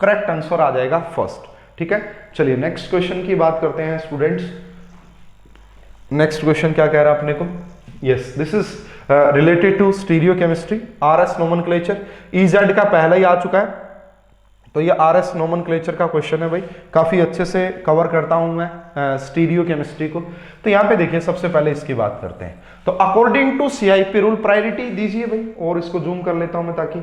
करेक्ट आंसर आ जाएगा फर्स्ट, ठीक है। चलिए नेक्स्ट क्वेश्चन की बात करते हैं स्टूडेंट्स। नेक्स्ट क्वेश्चन क्या कह रहा है अपने को, yes this is related to stereochemistry, RS nomenclature. EZ का पहला ही आ चुका है, तो ये RS नोमेनक्लेचर का क्वेश्चन है भाई, काफी अच्छे से कवर करता हूं मैं स्टीरियोकेमिस्ट्री को। तो यहां पे देखिए सबसे पहले इसकी बात करते हैं। तो according to CIP rule priority दीजिए भाई, और इसको जूम कर लेता हूं मैं ताकि,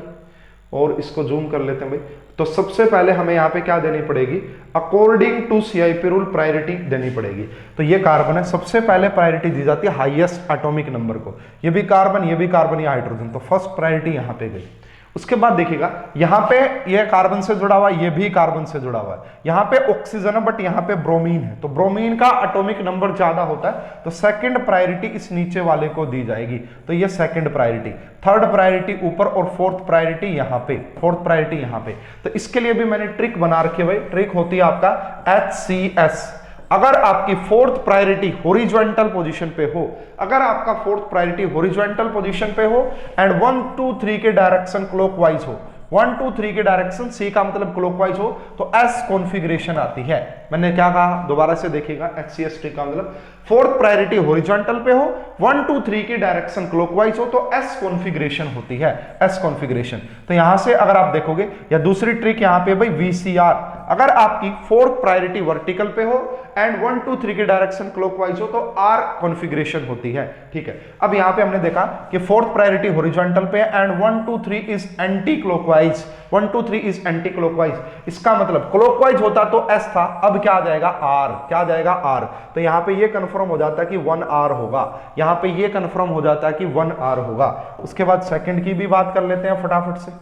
और इसको जूम कर लेते हैं भाई। तो सबसे पहले हमें यहाँ पे क्या देनी पड़ेगी, according to CIP rule priority देनी पड़ेगी। तो ये कार्बन है, सबसे पहले प्रायोरिटी दी जाती है हाईएस्ट एटॉमिक नंबर को, ये भी कार्बन, ये भी कार्बन, या हाइड्रोजन, तो फर्स्ट प्रायोरिटी यहाँ पे गई। उसके बाद देखिएगा यहाँ पे ये कार्बन से जुड़ा हुआ है, ये भी कार्बन से जुड़ा हुआ है, यहाँ पे ऑक्सीजन है बट यहाँ पे ब्रोमीन है, तो ब्रोमीन का एटॉमिक नंबर ज्यादा होता है, तो सेकंड प्रायोरिटी इस नीचे वाले को दी जाएगी, तो ये सेकंड प्रायोरिटी। थर्ड प्रायोरिटी ऊपर और फोर्थ प्रायोरिटी यहाँ पे, फोर्थ प्रायोरिटी यहाँ पे। तो इसके लिए भी मैंने ट्रिक बना रखी है भाई, ट्रिक होती है आपका HCS, अगर आपकी फोर्थ प्रायोरिटी हॉरिजॉन्टल पोजीशन पे हो, अगर आपका फोर्थ प्रायोरिटी हॉरिजॉन्टल पोजीशन पे हो एंड 1 2 3 के डायरेक्शन क्लॉकवाइज हो, 1 2 3 के डायरेक्शन सी का मतलब क्लॉकवाइज हो, तो एस कॉन्फ़िगरेशन आती है। मैंने क्या कहा, दोबारा से देखिएगा, HCST का मतलब फोर्थ प्रायोरिटी हॉरिजॉन्टल पे हो, 1 2 3 की डायरेक्शन क्लॉकवाइज हो, तो एस कॉन्फ़िगरेशन होती है, एस कॉन्फ़िगरेशन। तो यहां से अगर आप देखोगे, या दूसरी ट्रिक यहां पे भाई VCR, अगर आपकी फोर्थ प्रायोरिटी वर्टिकल पे हो एंड 1 2 3 की डायरेक्शन क्लॉकवाइज हो, तो आर कॉन्फ़िगरेशन होती है। ठीक है, अब यहां पे हमने देखा कि फोर्थ प्रायोरिटी हॉरिजॉन्टल पे and 1 2 3 is anti clockwise, 1 2 3 is anti clockwise, इसका मतलब क्लॉकवाइज होता तो एस था, अब क्या आ जाएगा आर, क्या आ जाएगा आर। तो यहां पे ये कंफर्म हो जाता है कि 1 आर होगा, यहां पे ये कंफर्म हो जाता है कि 1 आर होगा। उसके बाद सेकंड की भी बात कर लेते हैं फटाफट से,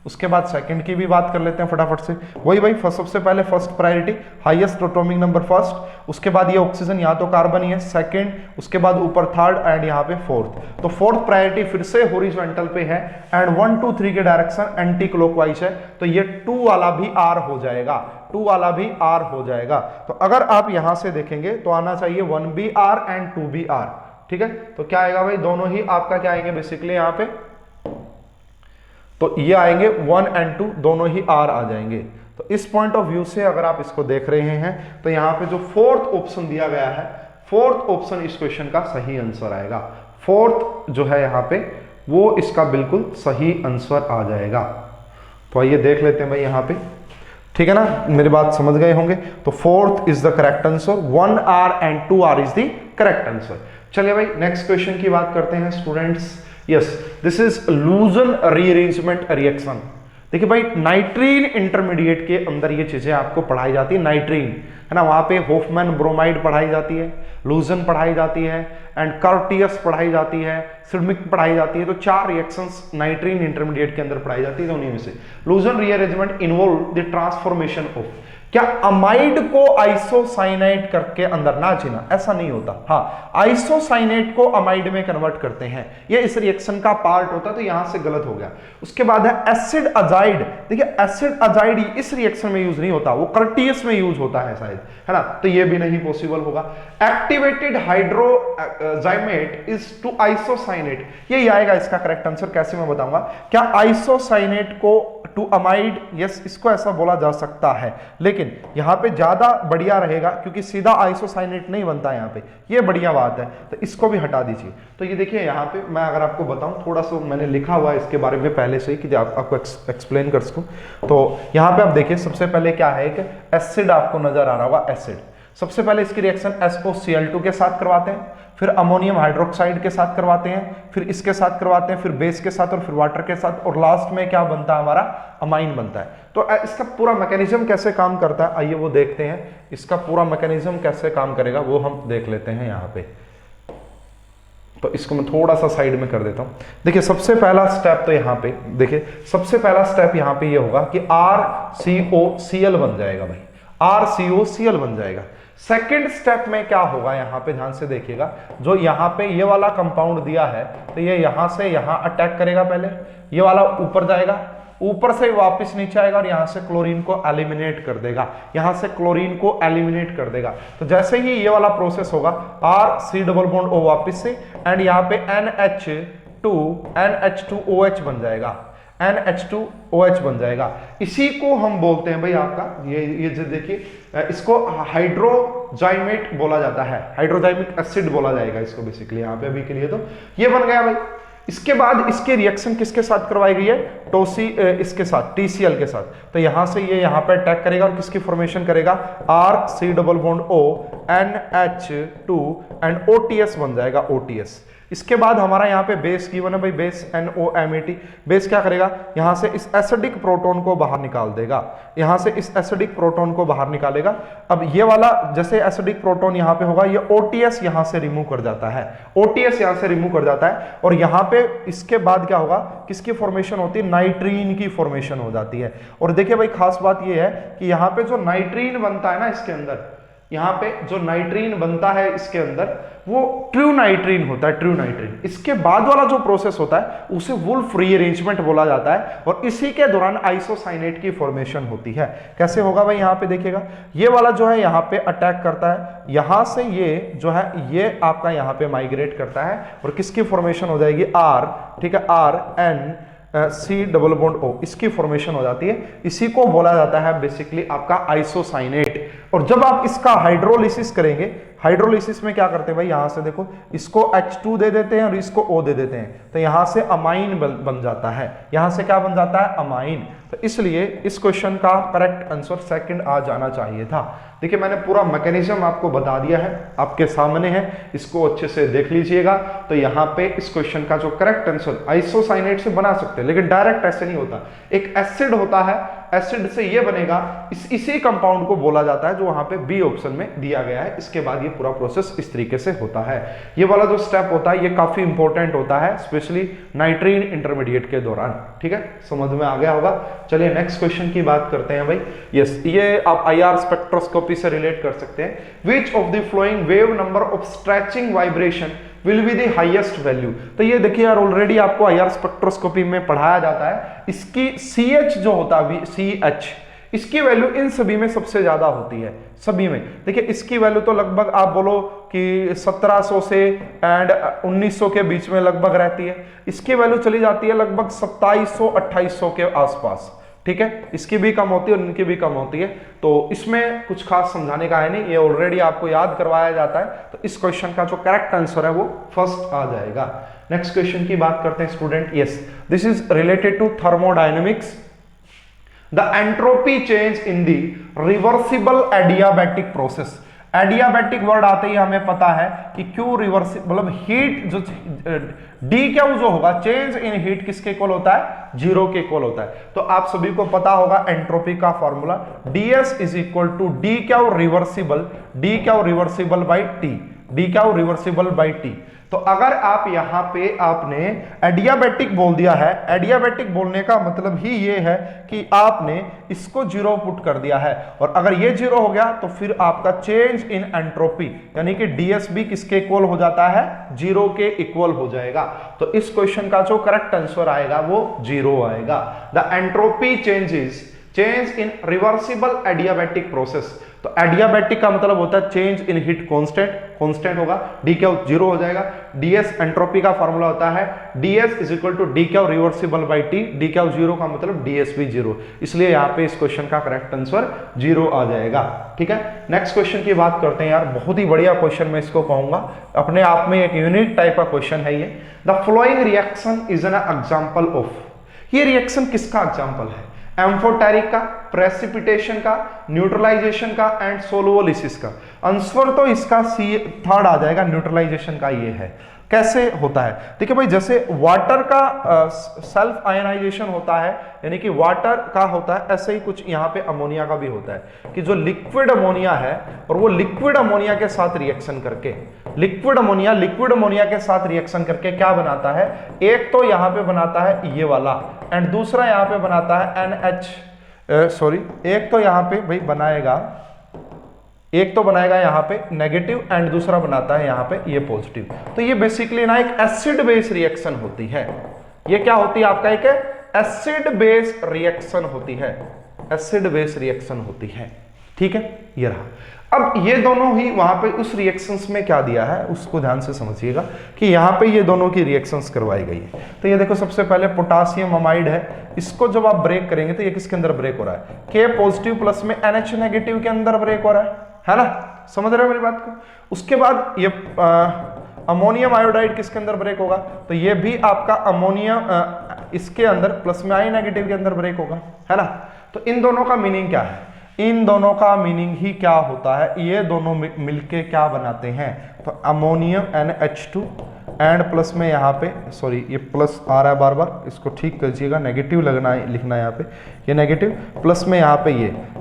उसके बाद सेकंड की भी बात कर लेते हैं फटाफट से। वही भाई सबसे पहले first priority highest atomic number first, उसके बाद ये ऑक्सीजन यहाँ तो कार्बन ही है सेकंड, उसके बाद ऊपर थर्ड एंड यहाँ पे फोर्थ। तो फोर्थ प्रायोरिटी फिर से हॉरिजॉन्टल पे है एंड 1 2 3 के डायरेक्शन एंटी क्लॉकवाइज है, तो ये 2 वाला भी आर हो जाएगा, 2 वाला भी आर हो जाएगा। तो अगर आप यहां से देखेंगे तो आना चाहिए 1 भी आर एंड 2 भी आर। ठीक है, तो क्या आएगा भाई, दोनों ही आपका क्या आएंगे बेसिकली यहाँ पे, तो ये आएंगे 1 एंड 2 दोनों ही आर आ जाएंगे। तो इस पॉइंट ऑफ व्यू से अगर आप इसको देख रहे हैं तो यहाँ पे जो फोर्थ ऑप्शन दिया गया है, फोर्थ ऑप्शन इस क्वेश्चन का सही आंसर आएगा। फोर्थ जो है यहाँ पे वो इसका बिल्कुल सही आंसर आ जाएगा। तो आइए देख लेते हैं भाई यहाँ पे, ठीक है ना, मेरी बात समझ गए होंगे। तो fourth is the correct answer, 1 R and 2 R is the correct answer. चलिए भाई नेक्स्ट क्वेश्चन की बात करते हैं students. Yes, this is Lossen rearrangement reaction. देखिए भाई नाइट्रीन इंटरमीडिएट के अंदर ये चीजें आपको पढ़ाई जाती है, नाइट्रीन है ना, वहां पे होफमैन ब्रोमाइड पढ़ाई जाती है, लूजन पढ़ाई जाती है एंड कर्टियस पढ़ाई जाती है, सिरमिक पढ़ाई जाती है। तो 4 रिएक्शंस नाइट्रीन इंटरमीडिएट के अंदर पढ़ाई जाती है, उन्हीं में से लूजन rearrangement involve the transformation of, क्या अमाइड को आइसोसाइनाइड करके अंदर ना जीना, ऐसा नहीं होता। हाँ, आइसोसाइनेट को अमाइड में कन्वर्ट करते हैं, ये इस रिएक्शन का पार्ट होता है, तो यहां से गलत हो गया। उसके बाद है एसिड अजाइड। देखिए एसिड अजाइड इस रिएक्शन में यूज नहीं होता, वो कर्टियस में यूज होता है शायद, है ना, तो ये भी नहीं पॉसिबल होगा। एक्टिवेटेड हाइड्रोजाइमेट इज टू आइसोसाइनेट, यही आएगा इसका करेक्ट आंसर। कैसे मैं बताऊंगा, क्या आइसोसाइनेट को टू अमाइड, यस इसको ऐसा बोला जा सकता है, लेकिन यहां पे ज्यादा बढ़िया रहेगा क्योंकि सीधा आइसोसाइनेट नहीं बनता यहाँ पे, ये बढ़िया बात है, तो इसको भी हटा दीजिए। तो ये देखिए यहाँ पे मैं अगर आपको बताऊं, थोड़ा सा मैंने लिखा हुआ है इसके बारे में पहले से ही कि आपको एक्सप्लेन कर सकूं। तो यहाँ पे आप देखिए सबसे पहले क्या है कि एसिड आपको नजर आ रहा होगा, एसिड। सबसे पहले इसकी रिएक्शन SOCl2 के साथ करवाते हैं, फिर अमोनियम हाइड्रोक्साइड के साथ करवाते हैं, फिर इसके साथ करवाते हैं, फिर बेस के साथ और फिर वाटर के साथ, और लास्ट में क्या बनता है हमारा, अमाइन बनता है। तो इसका पूरा मैकेनिज्म कैसे काम करता है, आइए वो देखते हैं। इसका पूरा मैकेनिज्म कैसे काम करेगा वो हम देख लेते हैं यहाँ पे। तो इसको मैं थोड़ा सा साइड में कर देता हूं। देखिए सबसे पहला स्टेप तो यहाँ पे देखिए, सबसे पहला स्टेप यहाँ पे ये होगा कि RCOCl बन जाएगा भाई, RCOCl बन जाएगा। सेकेंड स्टेप में क्या होगा, यहां पे ध्यान से देखिएगा, जो यहां पे ये वाला कंपाउंड दिया है तो ये यहां से यहां अटैक करेगा, पहले ये वाला ऊपर जाएगा, ऊपर से वापस नीचे आएगा और यहां से क्लोरीन को एलिमिनेट कर देगा, यहां से क्लोरीन को एलिमिनेट कर देगा। तो जैसे ही ये वाला प्रोसेस होगा, RC डबल बॉन्ड O वापस से एंड यहाँ पे NH2OH बन जाएगा, NH2OH बन जाएगा। इसी को हम बोलते हैं भाई आपका ये जो देखिए, इसको हाइड्रोजाइमेट बोला जाता है, हाइड्रोजाइमिक एसिड बोला जाएगा इसको बेसिकली यहाँ पे अभी के लिए। तो ये बन गया भाई। इसके बाद इसकी रिएक्शन किसके साथ करवाई गई है, इसके साथ TCl के साथ। तो यहां से ये यहां पे अटैक करेगा और किसकी फॉर्मेशन करेगा, RC double bond O NH2 and OTS बन जाएगा, OTS। इसके बाद हमारा यहाँ पे बेस गिवन है भाई, बेस NOMAT। बेस क्या करेगा, यहां से इस एसिडिक प्रोटॉन को बाहर निकाल देगा, यहां से इस एसिडिक प्रोटॉन को बाहर निकालेगा। अब ये वाला जैसे एसिडिक प्रोटॉन यहाँ पे होगा, ये OTS यहां से रिमूव कर जाता है, OTS यहां से रिमूव कर जाता है। और यहाँ पे इसके बाद क्या होगा, किसकी फॉर्मेशन होती है, नाइट्रीन की फॉर्मेशन हो जाती है। और देखिए भाई खास बात ये है कि यहाँ पे जो नाइट्रीन बनता है ना इसके अंदर, यहाँ पे जो नाइट्रीन बनता है इसके अंदर वो ट्रू नाइट्रीन होता है, ट्रू नाइट्रीन। इसके बाद वाला जो प्रोसेस होता है उसे वुल्फ रीअरेंजमेंट बोला जाता है और इसी के दौरान आइसोसाइनेट की फॉर्मेशन होती है। कैसे होगा भाई, यहाँ पे देखिएगा, ये वाला जो है यहाँ पे अटैक करता है, यहां से ये जो है ये आपका यहाँ पे माइग्रेट करता है और किसकी फॉर्मेशन हो जाएगी, आर, ठीक है, R N C double bond O, इसकी फॉर्मेशन हो जाती है। इसी को बोला जाता है बेसिकली आपका आइसोसाइनेट। और जब आप इसका हाइड्रोलिसिस करेंगे, हाइड्रोलिसिस में क्या करते हैं भाई, यहां से देखो, इसको H2 दे देते हैं और इसको O दे देते हैं, तो यहां से अमाइन बन जाता है। यहां से क्या बन जाता है, अमाइन। तो इसलिए इस क्वेश्चन का करेक्ट आंसर सेकंड आ जाना चाहिए था। देखिए मैंने पूरा मैकेनिज्म आपको बता दिया है, आपके सामने है, इसको अच्छे से देख लीजिएगा। तो यहाँ पे इस क्वेश्चन का जो करेक्ट आंसर आइसोसाइनेट से बना सकते हैं, लेकिन डायरेक्ट ऐसे नहीं होता। एक एसिड होता है, एसिड से ये बनेगा, इसी कंपाउंड को बोला जाता है जो वहां पे बी ऑप्शन में दिया गया है। इसके बाद ये पूरा प्रोसेस इस तरीके से होता है। ये वाला जो स्टेप होता है ये काफी इंपॉर्टेंट होता है, स्पेशली नाइट्रीन इंटरमीडिएट के दौरान। ठीक है, समझ में आ गया होगा। चलिए नेक्स्ट क्वेश्चन की बात करते हैं भाई। यस, ये आप आईआर स्पेक्ट्रोस्कोपी से रिलेट कर सकते हैं। विच of the flowing wave number of stretching vibration will be the highest value. तो ये देखिए यार, ऑलरेडी आपको आईआर स्पेक्ट्रोस्कोपी में पढ़ाया जाता है। इसकी CH जो होता है, CH, इसकी वैल्यू इन सभी में सबसे ज्यादा होती है, सभी में। देखिए इसकी वैल्यू तो लगभग आप बोलो कि 1700 से एंड 1900 के बीच में लगभग रहती है। इसकी वैल्यू चली जाती है लगभग 2700-2800 के आसपास। ठीक है, इसकी भी कम होती है और इनकी भी कम होती है। तो इसमें कुछ खास समझाने का है नहीं, ये ऑलरेडी आपको याद करवाया जाता है। तो इस क्वेश्चन का जो करेक्ट आंसर है वो फर्स्ट आ जाएगा। नेक्स्ट क्वेश्चन की बात करते हैं student. Yes, this is related to thermodynamics. The entropy change in the reversible adiabatic process. Adiabatic word आते ही हमें पता है कि क्यों रिवर्सिबल, मतलब हीट जो डी क्या जो होगा, चेंज इन हीट किसके इक्वल होता है, जीरो के इक्वल होता है। तो आप सभी को पता होगा एंट्रोपी का formula, ds is equal to D Q reversible, D Q reversible by T, D Q reversible by T. तो अगर आप यहां पे आपने एडियाबैटिक बोल दिया है, एडियाबैटिक बोलने का मतलब ही ये है कि आपने इसको जीरो पुट कर दिया है, और अगर ये जीरो हो गया तो फिर आपका चेंज इन एंट्रोपी यानी कि ds भी किसके इक्वल हो जाता है, जीरो के इक्वल हो जाएगा। तो इस क्वेश्चन का जो करेक्ट आंसर आएगा वो जीरो आएगा। The entropy change in reversible adiabatic process. तो एडियाबैटिक का मतलब होता है चेंज इन हीट कांस्टेंट होगा, डी क्या जीरो हो जाएगा। ds एंट्रोपी का फॉर्मूला होता है ds is equal to D Q reversible by T, D Q zero का मतलब ds भी जीरो, इसलिए यहाँ पे इस क्वेश्चन का करेक्ट आंसर जीरो आ जाएगा। ठीक है, नेक्स्ट क्वेश्चन की बात करते हैं यार। बहुत ही बढ़िया क्वेश्चन मैं इसको कहूंगा, अपने आप में एक यूनिक टाइप का क्वेश्चन है ये। The flowing reaction is an example of. ये रिएक्शन किसका एग्जाम्पल है, एम्फोटेरिक का, प्रेसिपिटेशन का, न्यूट्रलाइजेशन का एंड सोलोलिसिस का। आंसर तो इसका सी थर्ड आ जाएगा, न्यूट्रलाइजेशन का ये है। कैसे होता है, देखिए भाई, जैसे वाटर का सेल्फ आयनाइजेशन होता है, यानी कि वाटर का होता है, ऐसे ही कुछ यहाँ पे अमोनिया का भी होता है कि जो लिक्विड अमोनिया है और वो लिक्विड अमोनिया के साथ रिएक्शन करके, लिक्विड अमोनिया के साथ रिएक्शन करके क्या बनाता है, एक तो यहाँ पे बनाता है ये वाला एंड दूसरा यहाँ पे बनाता है एक तो यहाँ पे भाई बनाएगा, एक तो बनाएगा यहाँ पे नेगेटिव एंड दूसरा बनाता है यहाँ पे ये पॉजिटिव। तो ये बेसिकली ना एक एसिड बेस रिएक्शन होती है। ये क्या होती है आपका, एक एसिड बेस रिएक्शन होती है, एसिड बेस रिएक्शन होती है। ठीक है, ये रहा। अब ये दोनों ही वहां पे उस रिएक्शंस में क्या दिया है उसको ध्यान से समझिएगा कि यहाँ पे ये दोनों की रिएक्शंस करवाई गई है। तो ये देखो, सबसे पहले पोटासियम अमाइड है, इसको जब आप ब्रेक करेंगे तो ये किसके अंदर ब्रेक हो रहा है, K पॉजिटिव प्लस में NH नेगेटिव के अंदर ब्रेक हो रहा है ना, समझ रहे हो मेरी बात को। उसके बाद ये अमोनियम आयोडाइड किसके अंदर ब्रेक होगा, तो ये भी आपका अमोनियम इसके अंदर प्लस में I नेगेटिव के अंदर ब्रेक होगा, है ना। तो इन दोनों का मीनिंग क्या है, इन दोनों का मीनिंग ही क्या होता है, ये दोनों मिलके क्या बनाते हैं, तो अमोनियम NH2 एंड प्लस में यहाँ पे, सॉरी ये प्लस आ रहा है बार बार, इसको ठीक करिएगा, नेगेटिव लिखना है यहाँ पे, ये नेगेटिव प्लस में यहाँ पे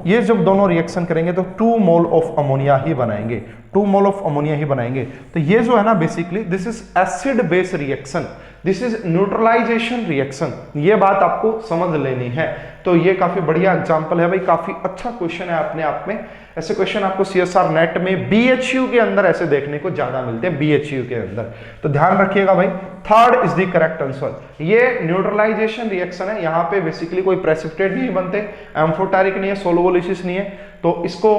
ये जब दोनों रिएक्शन करेंगे तो 2 मोल ऑफ अमोनिया ही बनाएंगे, 2 मोल ऑफ अमोनिया ही बनाएंगे। तो ये जो है ना basically this is acid base reaction. This is neutralisation reaction, ये बात आपको समझ लेनी है। तो ये काफी बढ़िया एग्जांपल है भाई, काफी अच्छा क्वेश्चन है अपने आप में। ऐसे क्वेश्चन आपको सीएसआर नेट में बीएचयू के अंदर ऐसे देखने को ज्यादा मिलते हैं, बीएचयू के अंदर। तो ध्यान रखिएगा भाई, third is the correct answer. ये न्यूट्रलाइजेशन रिएक्शन है, यहाँ पे बेसिकली कोई प्रेसिपिटेट नहीं बनते, एम्फोटेरिक नहीं है, सोलोवोलिसिस नहीं है, तो इसको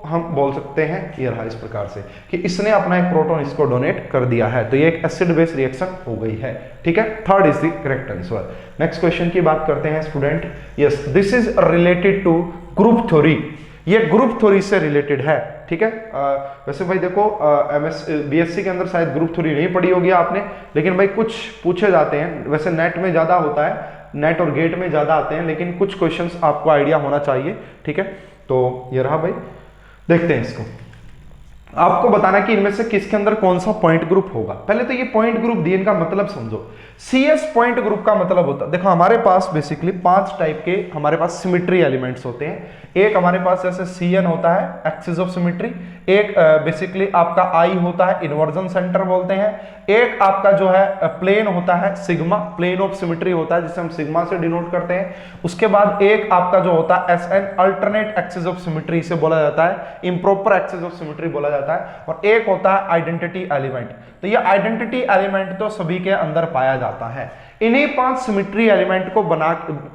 हम बोल सकते हैं ये रहा इस प्रकार से कि इसने अपना एक प्रोटॉन इसको डोनेट कर दिया है, तो ये एक एसिड बेस रिएक्शन हो गई है। ठीक है, third is the correct answer. Next question की बात करते हैं student. Yes, this is related to group theory, ये ग्रुप थ्योरी से रिलेटेड है। ठीक है, वैसे भाई देखो बीएससी के अंदर शायद ग्रुप थ्योरी नहीं पढ़ी होगी आपने, लेकिन भाई कुछ पूछे जाते हैं, वैसे नेट में ज्यादा होता है, नेट और गेट में ज्यादा आते हैं, लेकिन कुछ क्वेश्चंस आपको आइडिया होना चाहिए। ठीक है, तो ये रहा भाई, देखते हैं इसको। आपको बताना कि इनमें से किसके अंदर कौन सा पॉइंट ग्रुप होगा। पहले तो ये पॉइंट ग्रुप दिए, इनका मतलब समझो। सीएस पॉइंट ग्रुप का मतलब होता है, देखो हमारे पास बेसिकली 5 टाइप के हमारे पास सिमेट्री एलिमेंट्स होते हैं। एक हमारे पास जैसे सीएन होता है, एक्सिस ऑफ सिमेट्री। एक बेसिकली आपका आई होता है, इन्वर्जन सेंटर बोलते हैं। एक आपका जो है प्लेन होता है, सिग्मा, प्लेन ऑफ सिमेट्री होता है, जिसे हम सिग्मा से डिनोट करते हैं। उसके बाद एक आपका जो होता है SN, alternate axis of symmetry से बोला जाता है, इम्प्रॉपर एक्सिस ऑफ सिमेट्री बोला जाता है। और एक होता है आइडेंटिटी एलिमेंट। तो ये आइडेंटिटी एलिमेंट तो सभी के अंदर पाया जाता है। इन्हीं 5 सिमेट्री एलिमेंट को बना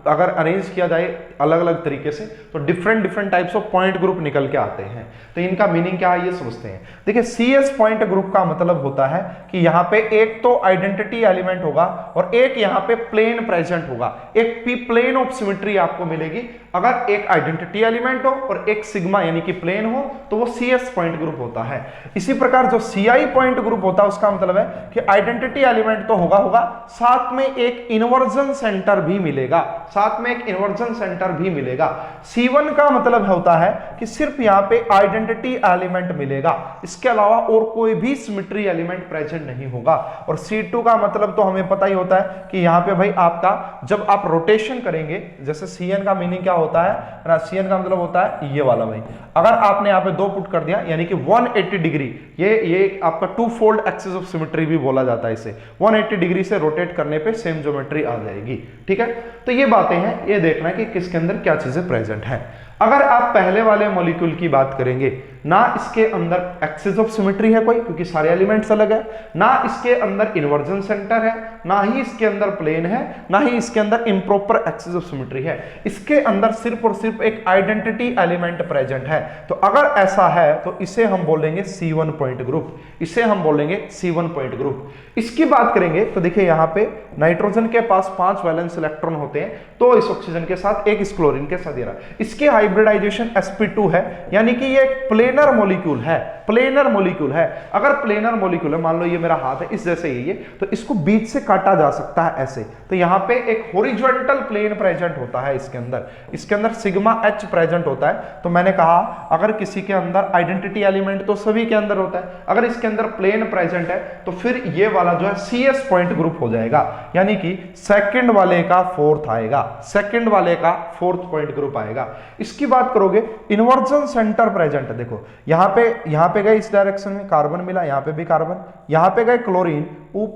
अगर अरेंज किया जाए अलग अलग तरीके से, तो different types of point group निकल के आते हैं। तो इनका मीनिंग क्या है ये समझते हैं। देखिए, सीएस पॉइंट ग्रुप का मतलब होता है कि यहाँ पे एक तो आइडेंटिटी एलिमेंट होगा और एक यहाँ पे प्लेन प्रेजेंट होगा। एक पी प्लेन ऑफ सिमेट्री आपको मिलेगी अगर एक आइडेंटिटी एलिमेंट हो और एक सिग्मा यानी कि प्लेन हो, तो वो सीएस पॉइंट ग्रुप होता है। इसी प्रकार जो सीआई पॉइंट ग्रुप होता है, उसका मतलब है कि आइडेंटिटी एलिमेंट तो होगा, साथ में एक इन्वर्जन सेंटर भी मिलेगा, साथ में एक इन्वर्जन सेंटर भी मिलेगा। C1 का मतलब होता है कि सिर्फ यहाँ पे आइडेंटिटी एलिमेंट मिलेगा, इसके अलावा और कोई भी सिमेट्री एलिमेंट प्रेजेंट नहीं होगा। और C2 का मतलब तो हमें पता ही होता है कि यहाँ पे भाई आपका जब आप रोटेशन करेंगे, जैसे CN का मीनिंग क्या होता है ना, CN का मतलब होता है ये वाला भाई, अगर आपने यहाँ पे 2 पुट कर दिया यानी कि 180 डिग्री, ये आपका 2 फोल्ड एक्सिस ऑफ सिमेट्री भी बोला जाता है इसे। 180 डिग्री से रोटेट करने पे सेम ज्योमेट्री आ जाएगी। ठीक है, तो ये बातें हैं, ये देखना है कि किसके अंदर क्या चीजें प्रेजेंट हैं। अगर आप पहले वाले मॉलिक्यूल की बात करेंगे, ना इसके अंदर एक्सिस ऑफ सिमेट्री है कोई, क्योंकि सारे एलिमेंट्स अलग है, ना इसके अंदर इन्वर्जन सेंटर है, ना ही इसके अंदर प्लेन है, ना ही इसके अंदर इम्प्रॉपर एक्सिस ऑफ सिमेट्री है। इसके अंदर सिर्फ और सिर्फ एक आइडेंटिटी एलिमेंट प्रेजेंट है। तो अगर ऐसा है तो इसे हम बोलेंगे C1 पॉइंट ग्रुप, इसे हम बोलेंगे C1 पॉइंट ग्रुप। इसकी बात करेंगे तो देखिए यहाँ पे नाइट्रोजन के पास 5 वैलेंस इलेक्ट्रॉन होते हैं, तो इस ऑक्सीजन के साथ, एक इस क्लोरीन के साथ, इसके हाइब्रिडाइजेशन sp2 है, यानी कि ये एक प्लेनर मॉलिक्यूल है, प्लेनर मॉलिक्यूल है। अगर प्लेनर मॉलिक्यूल है, मान लो ये मेरा हाथ है, इस जैसे ये, तो इसको बीच से काटा जा सकता है ऐसे। तो यहाँ पे एक हॉरिजॉन्टल प्लेन प्रेजेंट होता है इसके अंदर सिग्मा H प्रेजेंट होता है। तो मैंने कहा अगर किसी के अंदर आइडेंटिटी एलिमेंट तो सभी के अंदर होता है, अगर इसके अंदर प्लेन प्रेजेंट है तो फिर ये वाला जो है CS पॉइंट ग्रुप हो जाएगा, यानी कि सेकंड वाले का फोर्थ आएगा, सेकंड वाले का फोर्थ पॉइंट ग्रुप आएगा। इसकी बात करोगे, इन्वर्जन सेंटर प्रेजेंट है, देखो यहाँ पे गए इस डायरेक्शन में कार्बन मिला, यहाँ पे भी कार्बन, यहाँ पे गए क्लोरीन,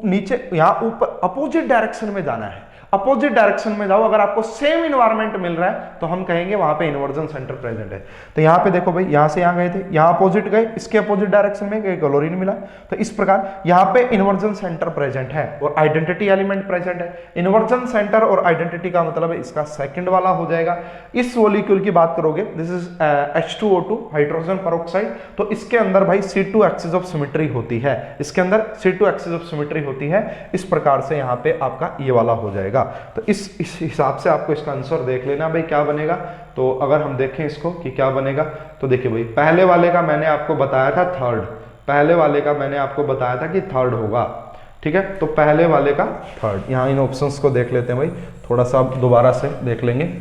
नीचे यहाँ ऊपर अपोजिट डायरेक्शन में जाना है, अपोजिट डायरेक्शन में जाओ। अगर आपको सेम इन्वायरमेंट मिल रहा है तो हम कहेंगे वहां पे इन्वर्जन सेंटर प्रेजेंट है। तो यहाँ पे देखो भाई, यहाँ से यहाँ गए थे, यहाँ अपोजिट गए, इसके अपोजिट डायरेक्शन में गए, क्लोरीन मिला, तो इस प्रकार यहाँ पे इन्वर्जन सेंटर प्रेजेंट है और आइडेंटिटी एलिमेंट प्रेजेंट है। इन्वर्जन सेंटर और आइडेंटिटी का मतलब है इसका सेकंड वाला हो जाएगा। इस मॉलिक्यूल की बात करोगे, this is H2O2 hydrogen peroxide, तो इसके अंदर भाई C2 एक्सिस ऑफ सिमेट्री होती है, इसके अंदर C2 एक्सिस ऑफ सिमेट्री होती है। इस प्रकार से यहाँ पे आपका ये वाला हो जाएगा। तो इस हिसाब से आपको इसका आंसर देख लेना भाई क्या बनेगा। तो अगर हम देखें इसको कि क्या बनेगा, तो देखिए भाई, पहले वाले का मैंने आपको बताया था थर्ड, पहले वाले का मैंने आपको बताया था कि थर्ड होगा। ठीक है, तो पहले वाले का थर्ड। यहाँ इन ऑप्शंस को देख लेते हैं भाई, थोड़ा सा दोबारा से देख लेंगे।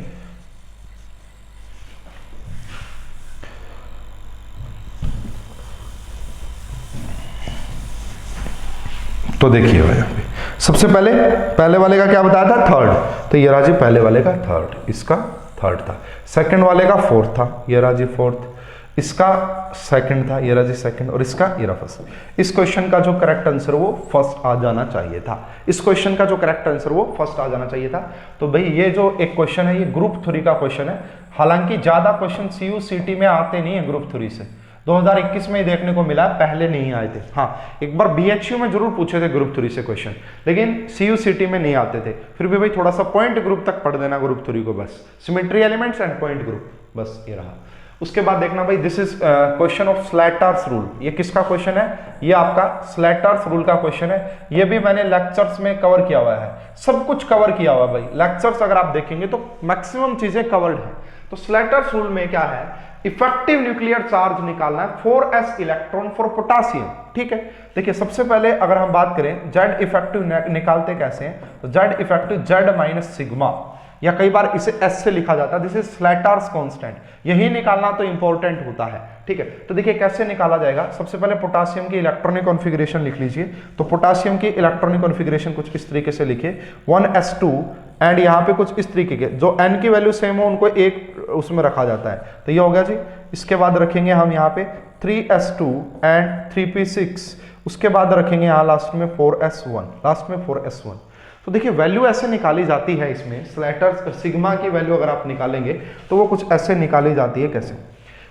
तो देखिए भाई, सबसे पहले वाले का क्या बताया था, थर्ड, तो ये राजी पहले वाले का थर्ड, इसका थर्ड था। सेकंड वाले का फोर्थ था, ये राजी फोर्थ। इसका सेकंड था, ये रहा जी सेकंड, और इसका ये रहा फर्स्ट। इस क्वेश्चन का जो करेक्ट आंसर वो फर्स्ट आ जाना चाहिए था। इस क्वेश्चन का जो करेक्ट आंसर वो फर्स्ट आ जाना चाहिए था। तो भाई ये जो एक क्वेश्चन है ये ग्रुप 3 का क्वेश्चन है। हालांकि ज्यादा क्वेश्चन CU CT में आते नहीं है ग्रुप 3 से, 2021 में ही देखने को मिला, पहले नहीं आए थे। हाँ, एक बार BHU में जरूर पूछे थे ग्रुप 3 से क्वेश्चन, लेकिन CU CT में नहीं आते थे। फिर भी भाई थोड़ा सा पॉइंट ग्रुप तक पढ़ देना ग्रुप 3 को, बस symmetry elements and point group, बस ये रहा। उसके बाद देखना भाई, this is question of Slater's rule. ये किसका क्वेश्चन है? ये आपका स्लैटर्स रूल का क्वेश्चन है। ये भी मैंने लेक्चर्स में कवर किया हुआ है, सब कुछ कवर किया हुआ है भाई। लेक्चर्स अगर आप देखेंगे तो मैक्सिमम चीजें कवर्ड है। तो स्लैटर्स रूल में क्या है, इफेक्टिव न्यूक्लियर चार्ज निकालना है 4s इलेक्ट्रॉन फॉर पोटासियम। ठीक है, देखिए सबसे पहले अगर हम बात करें जेड इफेक्टिव निकालते कैसे हैं, तो Z effective Z minus sigma, या कई बार इसे एस से लिखा जाता है, दिस इज स्लैटर्स कांस्टेंट। यही निकालना तो इंपॉर्टेंट होता है। ठीक है, तो देखिए कैसे निकाला जाएगा। सबसे पहले पोटासियम की इलेक्ट्रॉनिक कॉन्फ़िगरेशन लिख लीजिए। तो पोटासियम की इलेक्ट्रॉनिक कॉन्फ़िगरेशन कुछ इस तरीके से लिखिए, 1s2 एंड यहाँ पे कुछ इस तरीके के, जो n की वैल्यू सेम हो उनको एक उसमें रखा जाता है। तो ये हो गया जी। इसके बाद रखेंगे हम यहाँ पे 3s2 एंड 3p6, उसके बाद रखेंगे यहाँ लास्ट में 4s1, लास्ट में 4s1। तो देखिए वैल्यू ऐसे निकाली जाती है इसमें, स्लैटर्स सिग्मा की वैल्यू अगर आप निकालेंगे तो वो कुछ ऐसे निकाली जाती है। कैसे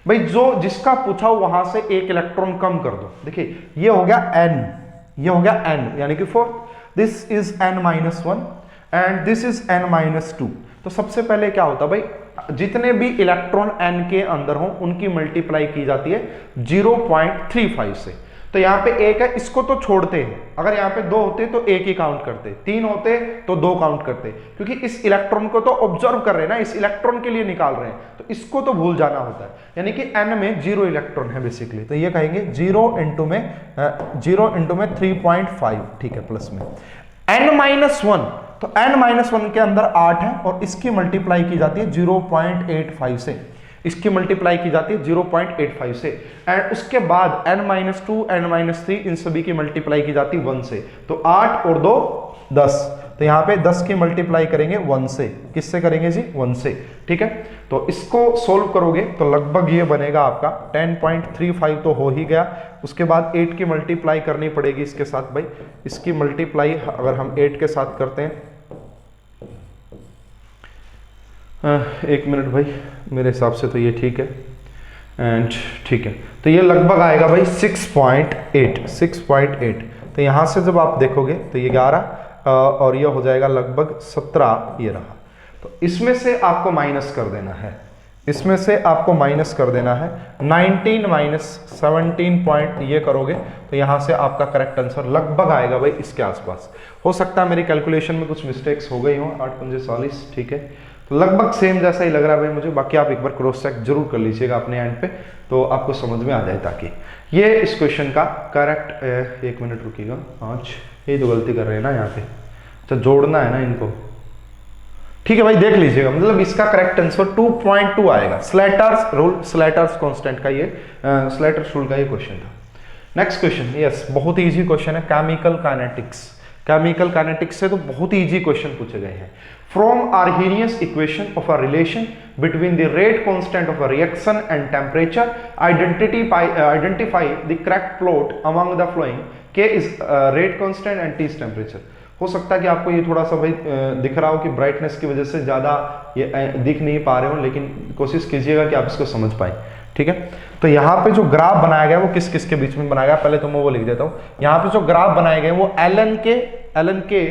भाई, जो जिसका पूछा हो वहां से एक इलेक्ट्रॉन कम कर दो। देखिए ये हो गया n, ये हो गया n यानी कि 4, this is n-1 and this is n-2। तो सबसे पहले क्या होता है भाई, जितने भी इलेक्ट्रॉन n के अंदर हो उनकी मल्टीप्लाई की जाती है 0.35 से। तो यहाँ पे एक है, इसको तो छोड़ते हैं। अगर यहाँ पे 2 होते तो एक ही काउंट करते, 3 होते तो 2 काउंट करते, क्योंकि इस इलेक्ट्रॉन को तो ऑब्जर्व कर रहे हैं ना, इस इलेक्ट्रॉन के लिए निकाल रहे हैं, तो इसको तो भूल जाना होता है। यानी कि n में 0 इलेक्ट्रॉन है बेसिकली। तो ये कहेंगे 0 इंटू में 3.5, ठीक है, प्लस में n-1। तो n-1 के अंदर 8 है और इसकी मल्टीप्लाई की जाती है 0.85 से, इसकी मल्टीप्लाई की जाती है 0.85 से। एंड उसके बाद n-2 n-3 इन सभी की मल्टीप्लाई की जाती है 1 से। तो 8 और 2 10, तो यहाँ पे 10 की मल्टीप्लाई करेंगे 1 से। किससे करेंगे जी? 1 से। ठीक है, तो इसको सोल्व करोगे तो लगभग ये बनेगा आपका 10.35 तो हो ही गया। उसके बाद 8 की मल्टीप्लाई करनी पड़ेगी इसके साथ भाई। इसकी मल्टीप्लाई अगर हम 8 के साथ करते हैं, एक मिनट भाई, मेरे हिसाब से तो ये ठीक है एंड ठीक है। तो ये लगभग आएगा भाई 6.8। तो यहाँ से जब आप देखोगे तो ये 11 और ये हो जाएगा लगभग 17, ये रहा। तो इसमें से आपको माइनस कर देना है, इसमें से आपको माइनस कर देना है 19 माइनस 17 पॉइंट, ये करोगे तो यहाँ से आपका करेक्ट आंसर लगभग आएगा भाई इसके आसपास। हो सकता है मेरी कैलकुलेशन में कुछ मिस्टेक्स हो गई हो, 8×5 = 40, ठीक है। तो लगभग सेम जैसा ही लग रहा है भाई मुझे। बाकी आप एक बार क्रॉस चेक जरूर कर लीजिएगा अपने एंड पे, तो आपको समझ में आ जाए। ताकि ये इस क्वेश्चन का करेक्ट, एक मिनट रुकिएगा, 5 ये तो गलती कर रहे हैं ना यहाँ पे, अच्छा जोड़ना है ना इनको, ठीक है भाई देख लीजिएगा। मतलब इसका करेक्ट आंसर 2.2 आएगा। स्लैटर्स रूल, स्लैटर्स कांस्टेंट का ये स्लैटर्स रूल का ये क्वेश्चन था। नेक्स्ट क्वेश्चन, यस बहुत ही इजी क्वेश्चन है, केमिकल काइनेटिक्स। केमिकल काइनेटिक्स से तो बहुत ही इजी क्वेश्चन पूछे गए हैं। From Arrhenius equation of a relation between the rate constant of a reaction and temperature identify the correct plot among the following. K is rate constant and T is temperature. हो सकता है कि आपको ये थोड़ा सा भाई दिख रहा हो कि ब्राइटनेस की वजह से ज़्यादा ये दिख नहीं पा रहे हो, लेकिन कोशिश कीजिएगा कि आप इसको समझ पाए, ठीक है। तो यहाँ पे जो ग्राफ बनाया गया वो किस किस के बीच में बनाया गया, पहले तो मैं वो लिख देता हूँ। यहाँ पे जो ग्राफ बनाए गए वो एलन के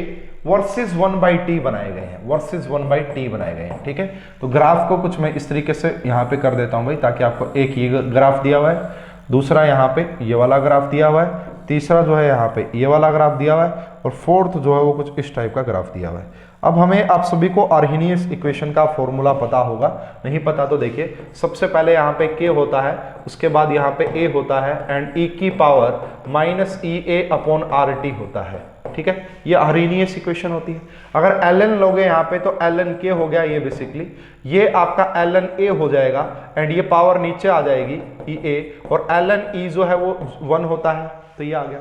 वर्सेस 1/t बनाए गए हैं, वर्सेस 1/t बनाए गए हैं, ठीक है। तो ग्राफ को कुछ मैं इस तरीके से यहाँ पे कर देता हूँ भाई, ताकि आपको एक ये ग्राफ दिया हुआ है, दूसरा यहाँ पे ये वाला ग्राफ दिया हुआ है, तीसरा जो है यहाँ पे ये वाला ग्राफ दिया हुआ है, और फोर्थ जो है वो कुछ इस टाइप का ग्राफ दिया हुआ है। अब हमें आप सभी को आर्हेनियस इक्वेशन का फॉर्मूला पता होगा, नहीं पता तो देखिए, सबसे पहले यहाँ पे k होता है, उसके बाद यहाँ पे a होता है एंड e की पावर -EA/RT होता है, ठीक है। ये आर्हेनियस इक्वेशन होती है। अगर ln लोगे यहाँ पे तो ln k हो गया ये बेसिकली, ये आपका ln a हो जाएगा एंड ये पावर नीचे आ जाएगी EA, और ln e जो है वो 1 होता है, तो ये आ गया।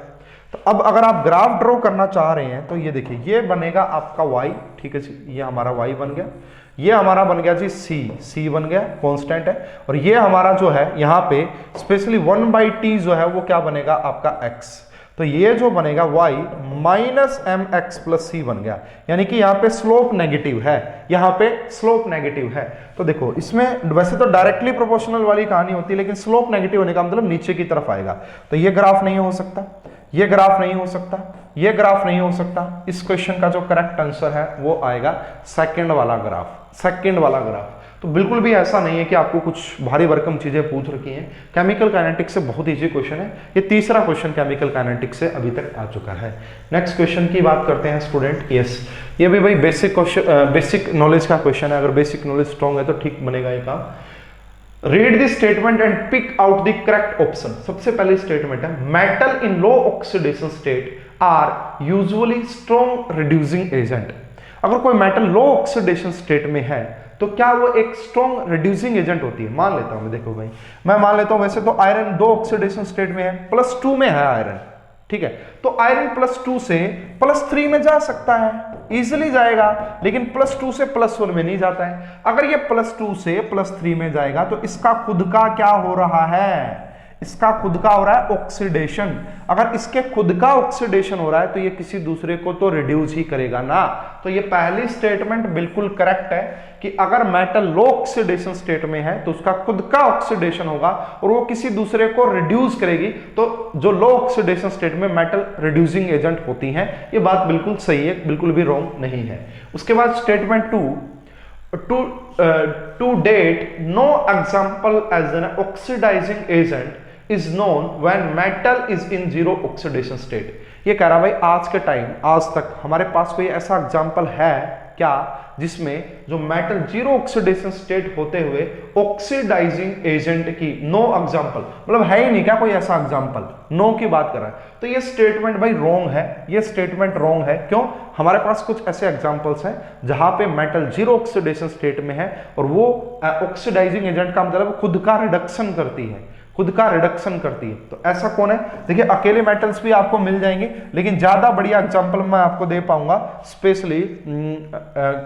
तो अब अगर आप ग्राफ ड्रॉ करना चाह रहे हैं तो ये देखिए, ये बनेगा आपका y, ठीक है जी, ये हमारा y बन गया, ये हमारा बन गया जी c बन गया, कांस्टेंट है, और ये हमारा जो है यहाँ पे स्पेशली 1/t जो है वो क्या बनेगा आपका x, तो ये जो बनेगा y minus m x plus c बन गया, यानी कि यहाँ पे स्लोप नेगेटिव है, यहाँ पे स्लोप नेगेटिव है। तो देखो इसमें वैसे तो डायरेक्टली प्रोपोर्शनल वाली कहानी होती है, लेकिन स्लोप नेगेटिव होने का मतलब नीचे की तरफ आएगा, तो ये ग्राफ नहीं हो सकता, ये ग्राफ नहीं हो सकता, ये ग्राफ नहीं हो सकता। इस क्वेश्चन का जो करेक्ट आंसर है वो आएगा सेकंड वाला ग्राफ, सेकंड वाला ग्राफ। तो बिल्कुल भी ऐसा नहीं है कि आपको कुछ भारी भरकम चीजें पूछ रखी हैं, केमिकल काइनेटिक्स से बहुत इजी क्वेश्चन है। ये तीसरा क्वेश्चन केमिकल काइनेटिक्स से अभी तक आ चुका है। नेक्स्ट क्वेश्चन की बात करते हैं स्टूडेंट। यस, ये भी भाई बेसिक क्वेश्चन, बेसिक नॉलेज का क्वेश्चन है। अगर बेसिक नॉलेज स्ट्रॉन्ग है तो ठीक बनेगा ये काम। Read this statement and pick out the correct option. सबसे पहले स्टेटमेंट है, metal in low oxidation state are usually strong reducing agent. अगर कोई मेटल लो ऑक्सीडेशन स्टेट में है तो क्या वो एक स्ट्रॉन्ग रिड्यूसिंग एजेंट होती है? मान लेता हूं मैं, देखो भाई मैं मान लेता हूं वैसे तो आयरन दो ऑक्सीडेशन स्टेट में है, +2 में है आयरन, ठीक है, तो आयरन +2 से +3 में जा सकता है, इजीली जाएगा, लेकिन +2 से +1 में नहीं जाता है। अगर ये +2 से +3 में जाएगा तो इसका खुद का क्या हो रहा है? इसका खुद का हो रहा है ऑक्सीडेशन। अगर इसके खुद का ऑक्सीडेशन हो रहा है तो ये किसी दूसरे को तो रिड्यूस ही करेगा ना। तो ये पहली स्टेटमेंट बिल्कुल करेक्ट है कि अगर मेटल लो ऑक्सीडेशन स्टेट में है तो उसका खुद का ऑक्सीडेशन होगा और वो किसी दूसरे को रिड्यूस करेगी। तो जो लो ऑक्सीडेशन स्टेट में मेटल रिड्यूसिंग एजेंट होती हैं, ये बात बिल्कुल सही है, बिल्कुल भी रॉन्ग नहीं है। उसके बाद statement 2, to date no example as an oxidizing agent is known when metal is in zero oxidation state। ये कह रहा भाई आज के टाइम, आज तक हमारे पास कोई ऐसा एग्जाम्पल है क्या जिसमें जो मेटल जीरो ऑक्सीडेशन स्टेट होते हुए ऑक्सीडाइजिंग एजेंट की, नो एग्जाम्पल, मतलब है ही नहीं क्या कोई ऐसा एग्जाम्पल, नो की बात कर रहा है। तो ये स्टेटमेंट भाई रॉन्ग है, ये स्टेटमेंट रॉन्ग है। क्यों? हमारे पास कुछ ऐसे एग्जाम्पल्स हैं जहां पे मेटल जीरो ऑक्सीडेशन स्टेट में है और वो ऑक्सीडाइजिंग एजेंट का मतलब खुद का रिडक्शन करती है, खुद का रिडक्शन करती है। तो ऐसा कौन है? देखिए अकेले मेटल्स भी आपको मिल जाएंगे, लेकिन ज्यादा बढ़िया एग्जांपल मैं आपको दे पाऊंगा स्पेशली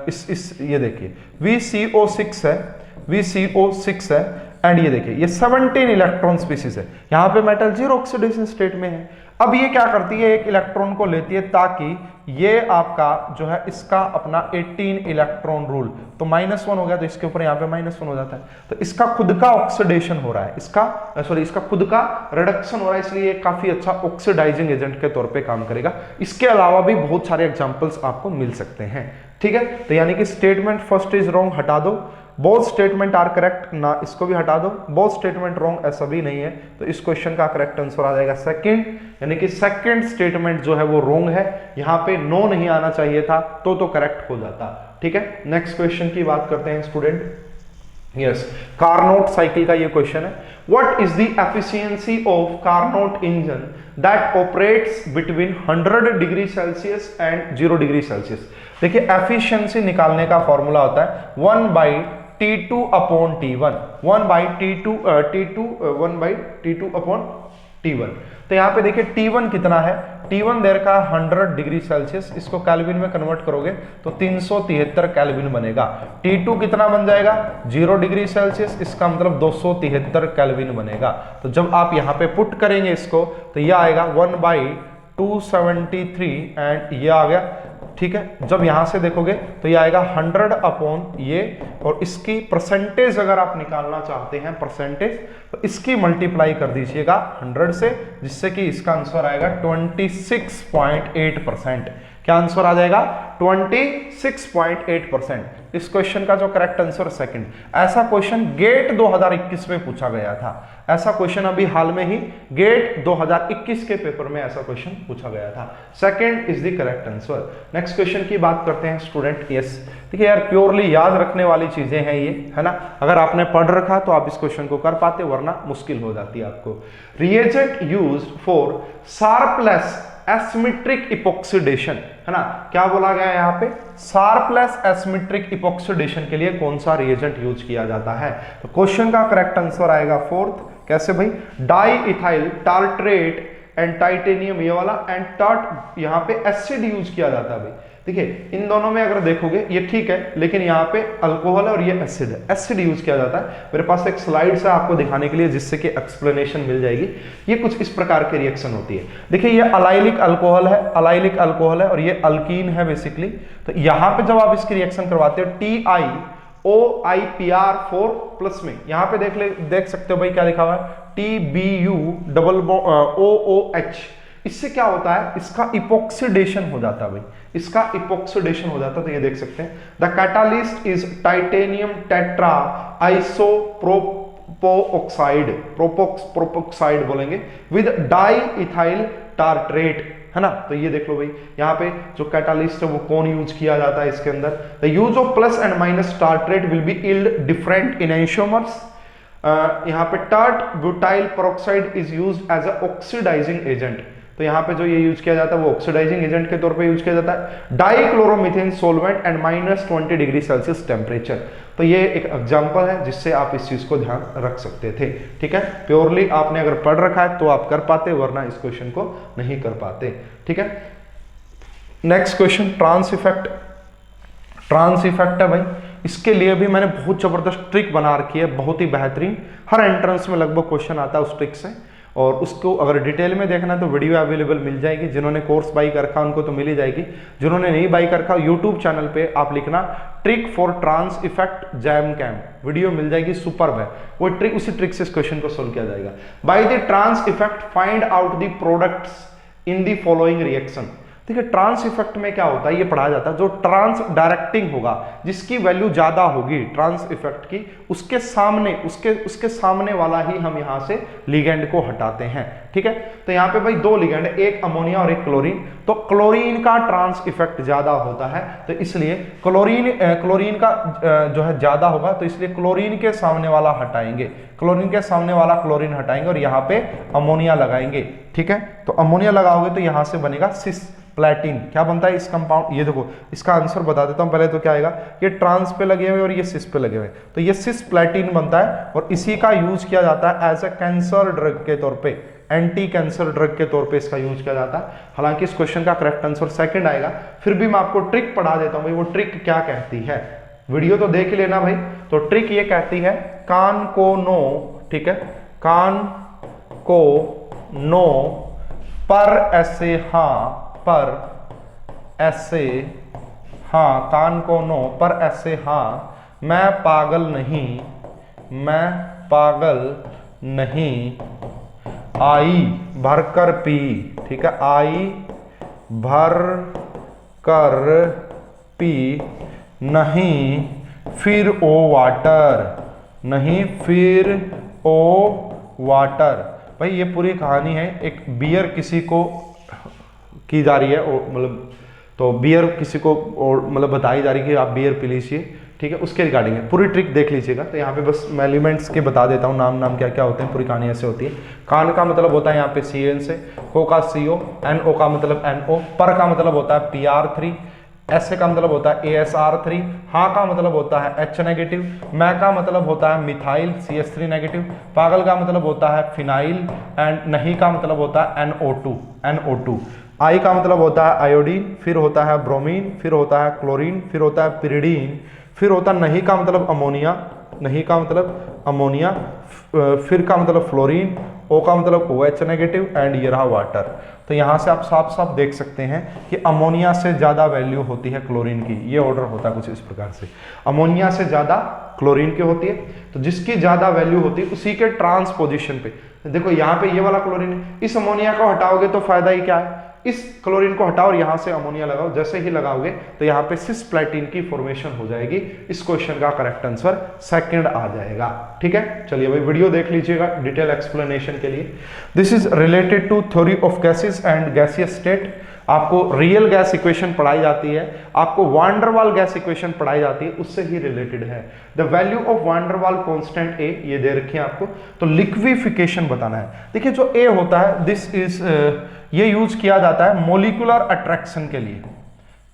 इस ये देखिए VCO6 है, VCO6 है, एंड ये देखिए ये 17 इलेक्ट्रॉन स्पीसीज है, यहाँ पे मेटल जीरो ऑक्सीडेशन स्टेट में है। अब ये क्या करती है, एक इलेक्ट्रॉन को लेती है ताकि ये आपका जो है इसका अपना 18 इलेक्ट्रॉन रूल, तो -1 हो गया तो इसके ऊपर यहाँ पे -1 हो जाता है। तो इसका खुद का ऑक्सीडेशन हो रहा है, इसका खुद का रिडक्शन हो रहा है, इसलिए काफी अच्छा ऑक्सीडाइजिंग एजेंट के तौर पे काम करेगा। इसके अलावा भी बहुत सारे एग्जांपल्स आपको मिल सकते हैं, ठीक है। तो यानी कि स्टेटमेंट फर्स्ट इज रॉन्ग, हटा दो। बोथ स्टेटमेंट आर करेक्ट ना, इसको भी हटा दो। बोथ स्टेटमेंट रॉन्ग, ऐसा भी नहीं है। तो इस क्वेश्चन का करेक्ट आंसर आ जाएगा सेकंड, यानी कि सेकंड स्टेटमेंट जो है वो रॉन्ग है। यहाँ पे नो नहीं आना चाहिए था तो करेक्ट हो जाता, ठीक है। नेक्स्ट क्वेश्चन की बात करते हैं स्टूडेंट। यस, कार्नोट साइकिल का ये क्वेश्चन है। What is the efficiency of Carnot engine that operates between 100 degree Celsius and 0 degree Celsius. देखिए एफिशिएंसी निकालने का फॉर्मूला होता है 1/T2 upon T1, 1/T2 upon T1। तो यहाँ पे देखिए T1 कितना है, T1 देर का 100 डिग्री सेल्सियस, इसको केल्विन में कन्वर्ट करोगे तो 373 केल्विन बनेगा। T2 कितना बन जाएगा, 0 डिग्री सेल्सियस, इसका मतलब 273 केल्विन बनेगा। तो जब आप यहाँ पे पुट करेंगे इसको तो यह आएगा 1/273 एंड ये आ गया, ठीक है। जब यहां से देखोगे तो ये आएगा 100 अपॉन ये, और इसकी परसेंटेज अगर आप निकालना चाहते हैं परसेंटेज, तो इसकी मल्टीप्लाई कर दीजिएगा 100 से, जिससे कि इसका आंसर आएगा 26.8%। क्या आंसर आ जाएगा? 26.8%। इस क्वेश्चन का जो करेक्ट आंसर सेकंड। ऐसा क्वेश्चन गेट 2021 में पूछा गया था, ऐसा क्वेश्चन अभी हाल में ही गेट 2021 के पेपर में ऐसा क्वेश्चन पूछा गया था। Second is the correct answer. Next question की बात करते हैं स्टूडेंट। यस, देखिए यार प्योरली याद रखने वाली चीजें हैं ये, है ना। अगर आपने पढ़ रखा तो आप इस क्वेश्चन को कर पाते, वरना मुश्किल हो जाती है आपको। Reagent used for Sharpless asymmetric epoxidation, है ना। क्या बोला गया है यहाँ पे? शार्पलेस एसिमेट्रिक इपॉक्सीडेशन के लिए कौन सा रिएजेंट यूज किया जाता है? तो क्वेश्चन का करेक्ट आंसर आएगा फोर्थ। कैसे भाई? Di ethyl tartrate and titanium ये वाला, एंड टर्ट यहाँ पे एसिड यूज किया जाता है भाई। देखिए इन दोनों में अगर देखोगे ये ठीक है, लेकिन यहाँ पे अल्कोहल है और ये एसिड है, एसिड यूज किया जाता है। मेरे पास एक स्लाइड है आपको दिखाने के लिए जिससे कि एक्सप्लेनेशन मिल जाएगी। ये कुछ इस प्रकार की रिएक्शन होती है। देखिए ये अलाइलिक अल्कोहल है, अलाइलिक अल्कोहल है और ये अल्कीन है बेसिकली। तो यहाँ पे जब आप इसकी रिएक्शन करवाते हो TiOIPr4 प्लस में, यहाँ पे देख सकते हो भाई क्या लिखा हुआ है, TBU OOH। इससे क्या होता है, इसका इपोक्सीडेशन हो जाता है भाई, इसका इपोक्सीडेशन हो जाता है। तो ये देख सकते हैं, the catalyst is titanium tetra isopropoxide, propoxide बोलेंगे, विद डाई इथाइल टार्ट्रेट, है ना। तो ये देख लो भाई, यहाँ पे जो कैटालिस्ट है वो कौन यूज किया जाता है इसके अंदर, the use of plus and minus tartrate will be yield different enantiomers. यहाँ पे tert butyl peroxide is used as a oxidising agent. तो यहाँ पे जो ये यूज किया जाता है वो ऑक्सीडाइजिंग एजेंट के तौर पे यूज किया जाता है। Dichloromethane solvent and -20 degree Celsius temperature. तो ये एक एग्जांपल है जिससे आप इस चीज को ध्यान रख सकते थे, ठीक है। प्योरली आपने अगर पढ़ रखा है तो आप कर पाते, वरना इस क्वेश्चन को नहीं कर पाते, ठीक है। Next question, trans effect. Trans effect है भाई, इसके लिए भी मैंने बहुत जबरदस्त ट्रिक बना रखी है, बहुत ही बेहतरीन। हर एंट्रेंस में लगभग क्वेश्चन आता है उस ट्रिक से, और उसको अगर डिटेल में देखना है तो वीडियो अवेलेबल मिल जाएगी। जिन्होंने कोर्स बाई कर रखा उनको तो मिल ही जाएगी, जिन्होंने नहीं बाई कर रखा यूट्यूब चैनल पे आप लिखना ट्रिक फॉर ट्रांस इफेक्ट जैम कैम, वीडियो मिल जाएगी, सुपर्ब है वो ट्रिक। उसी ट्रिक से इस क्वेश्चन को सोल्व किया जाएगा। By the trans effect find out the products in the following reaction. ठीक है, ट्रांस इफेक्ट में क्या होता है ये पढ़ाया जाता है, जो ट्रांस डायरेक्टिंग होगा, जिसकी वैल्यू ज्यादा होगी ट्रांस इफेक्ट की, उसके सामने वाला ही हम यहां से लिगेंड को हटाते हैं। ठीक है, तो यहाँ पे भाई दो लिगेंड, एक अमोनिया और एक क्लोरीन, तो क्लोरीन का ट्रांस इफेक्ट ज्यादा होता है, तो इसलिए क्लोरीन का जो है ज्यादा होगा, तो इसलिए क्लोरीन के सामने वाला हटाएंगे, क्लोरीन के सामने वाला क्लोरीन हटाएंगे और यहाँ पे अमोनिया लगाएंगे। ठीक है, तो अमोनिया लगाओगे तो यहां से बनेगा सिस प्लेटिन। क्या बनता है इस कंपाउंड, ये देखो इसका आंसर बता देता हूं पहले। तो क्या आएगा, ये ट्रांस पे लगे हुए और ये सिस पे लगे हुए, तो ये सिस प्लेटिन बनता है और इसी का यूज किया जाता है एज ए कैंसर ड्रग के तौर पे, एंटी कैंसर ड्रग के तौर पे इसका यूज किया जाता है। हालांकि इस क्वेश्चन का करेक्ट आंसर सेकंड आएगा, फिर भी मैं आपको ट्रिक पढ़ा देता हूं भाई, वो ट्रिक क्या कहती है, वीडियो तो देख लेना भाई। तो ट्रिक ये कहती है, कान को नो, ठीक है, कान को नो पर ऐसे हाँ, पर ऐसे हाँ, कान को नो पर ऐसे हाँ, मैं पागल नहीं, मैं पागल नहीं, आई भर कर पी, ठीक है, आई भर कर पी, नहीं फिर ओ वाटर, नहीं फिर ओ वाटर। भाई ये पूरी कहानी है, एक बियर किसी को की जा रही है, मतलब तो बियर किसी को और मतलब बताई जा रही है कि आप बियर पी लीजिए, ठीक है, उसके रिगार्डिंग है, पूरी ट्रिक देख लीजिएगा। तो यहाँ पे बस मैं एलिमेंट्स के बता देता हूँ, नाम क्या क्या होते हैं, पूरी कहानी ऐसे होती है। कान का मतलब होता है यहाँ पे CN से, को का CO, NO का मतलब NO, पर का मतलब होता है PR3, ऐसे का मतलब होता है ASR3, हाँ का मतलब होता है H नेगेटिव, मैं का मतलब होता है मिथाइल CH3 नेगेटिव, पागल का मतलब होता है फिनाइल, एंड नहीं का मतलब होता है NO2। आई का मतलब होता है आयोडीन, फिर होता है ब्रोमीन, फिर होता है क्लोरीन, फिर होता है पिरिडीन, फिर होता है नहीं का मतलब अमोनिया, नहीं का मतलब अमोनिया, फिर का मतलब फ्लोरीन, O का मतलब OH नेगेटिव, एंड ये रहा वाटर। तो यहाँ से आप साफ साफ देख सकते हैं कि अमोनिया से ज़्यादा वैल्यू होती है क्लोरीन की, ये ऑर्डर होता है कुछ इस प्रकार से, अमोनिया से ज़्यादा क्लोरीन की होती है, तो जिसकी ज़्यादा वैल्यू होती है उसी के ट्रांसपोजिशन पे, देखो यहाँ पे ये वाला क्लोरीन है, इस अमोनिया को हटाओगे तो फायदा ही क्या है, इस क्लोरीन को हटाओ और यहां से अमोनिया लगाओ, जैसे ही लगाओगे तो यहां पे सिस प्लेटिन की फॉर्मेशन हो जाएगी। इस क्वेश्चन का करेक्ट आंसर सेकंड आ जाएगा। ठीक है, चलिए भाई वीडियो देख लीजिएगा डिटेल एक्सप्लेनेशन के लिए। This is related to theory of gases and gaseous state. आपको रियल गैस इक्वेशन पढ़ाई जाती है, आपको वान डर वाल गैस इक्वेशन पढ़ाई जाती है, उससे ही रिलेटेड है। द वैल्यू ऑफ वान डर वाल कांस्टेंट ए, ये दे रखी है आपको, तो लिक्विफिकेशन बताना है। देखिए जो ए होता है, दिस इज ये यूज किया जाता है मोलिकुलर अट्रैक्शन के लिए,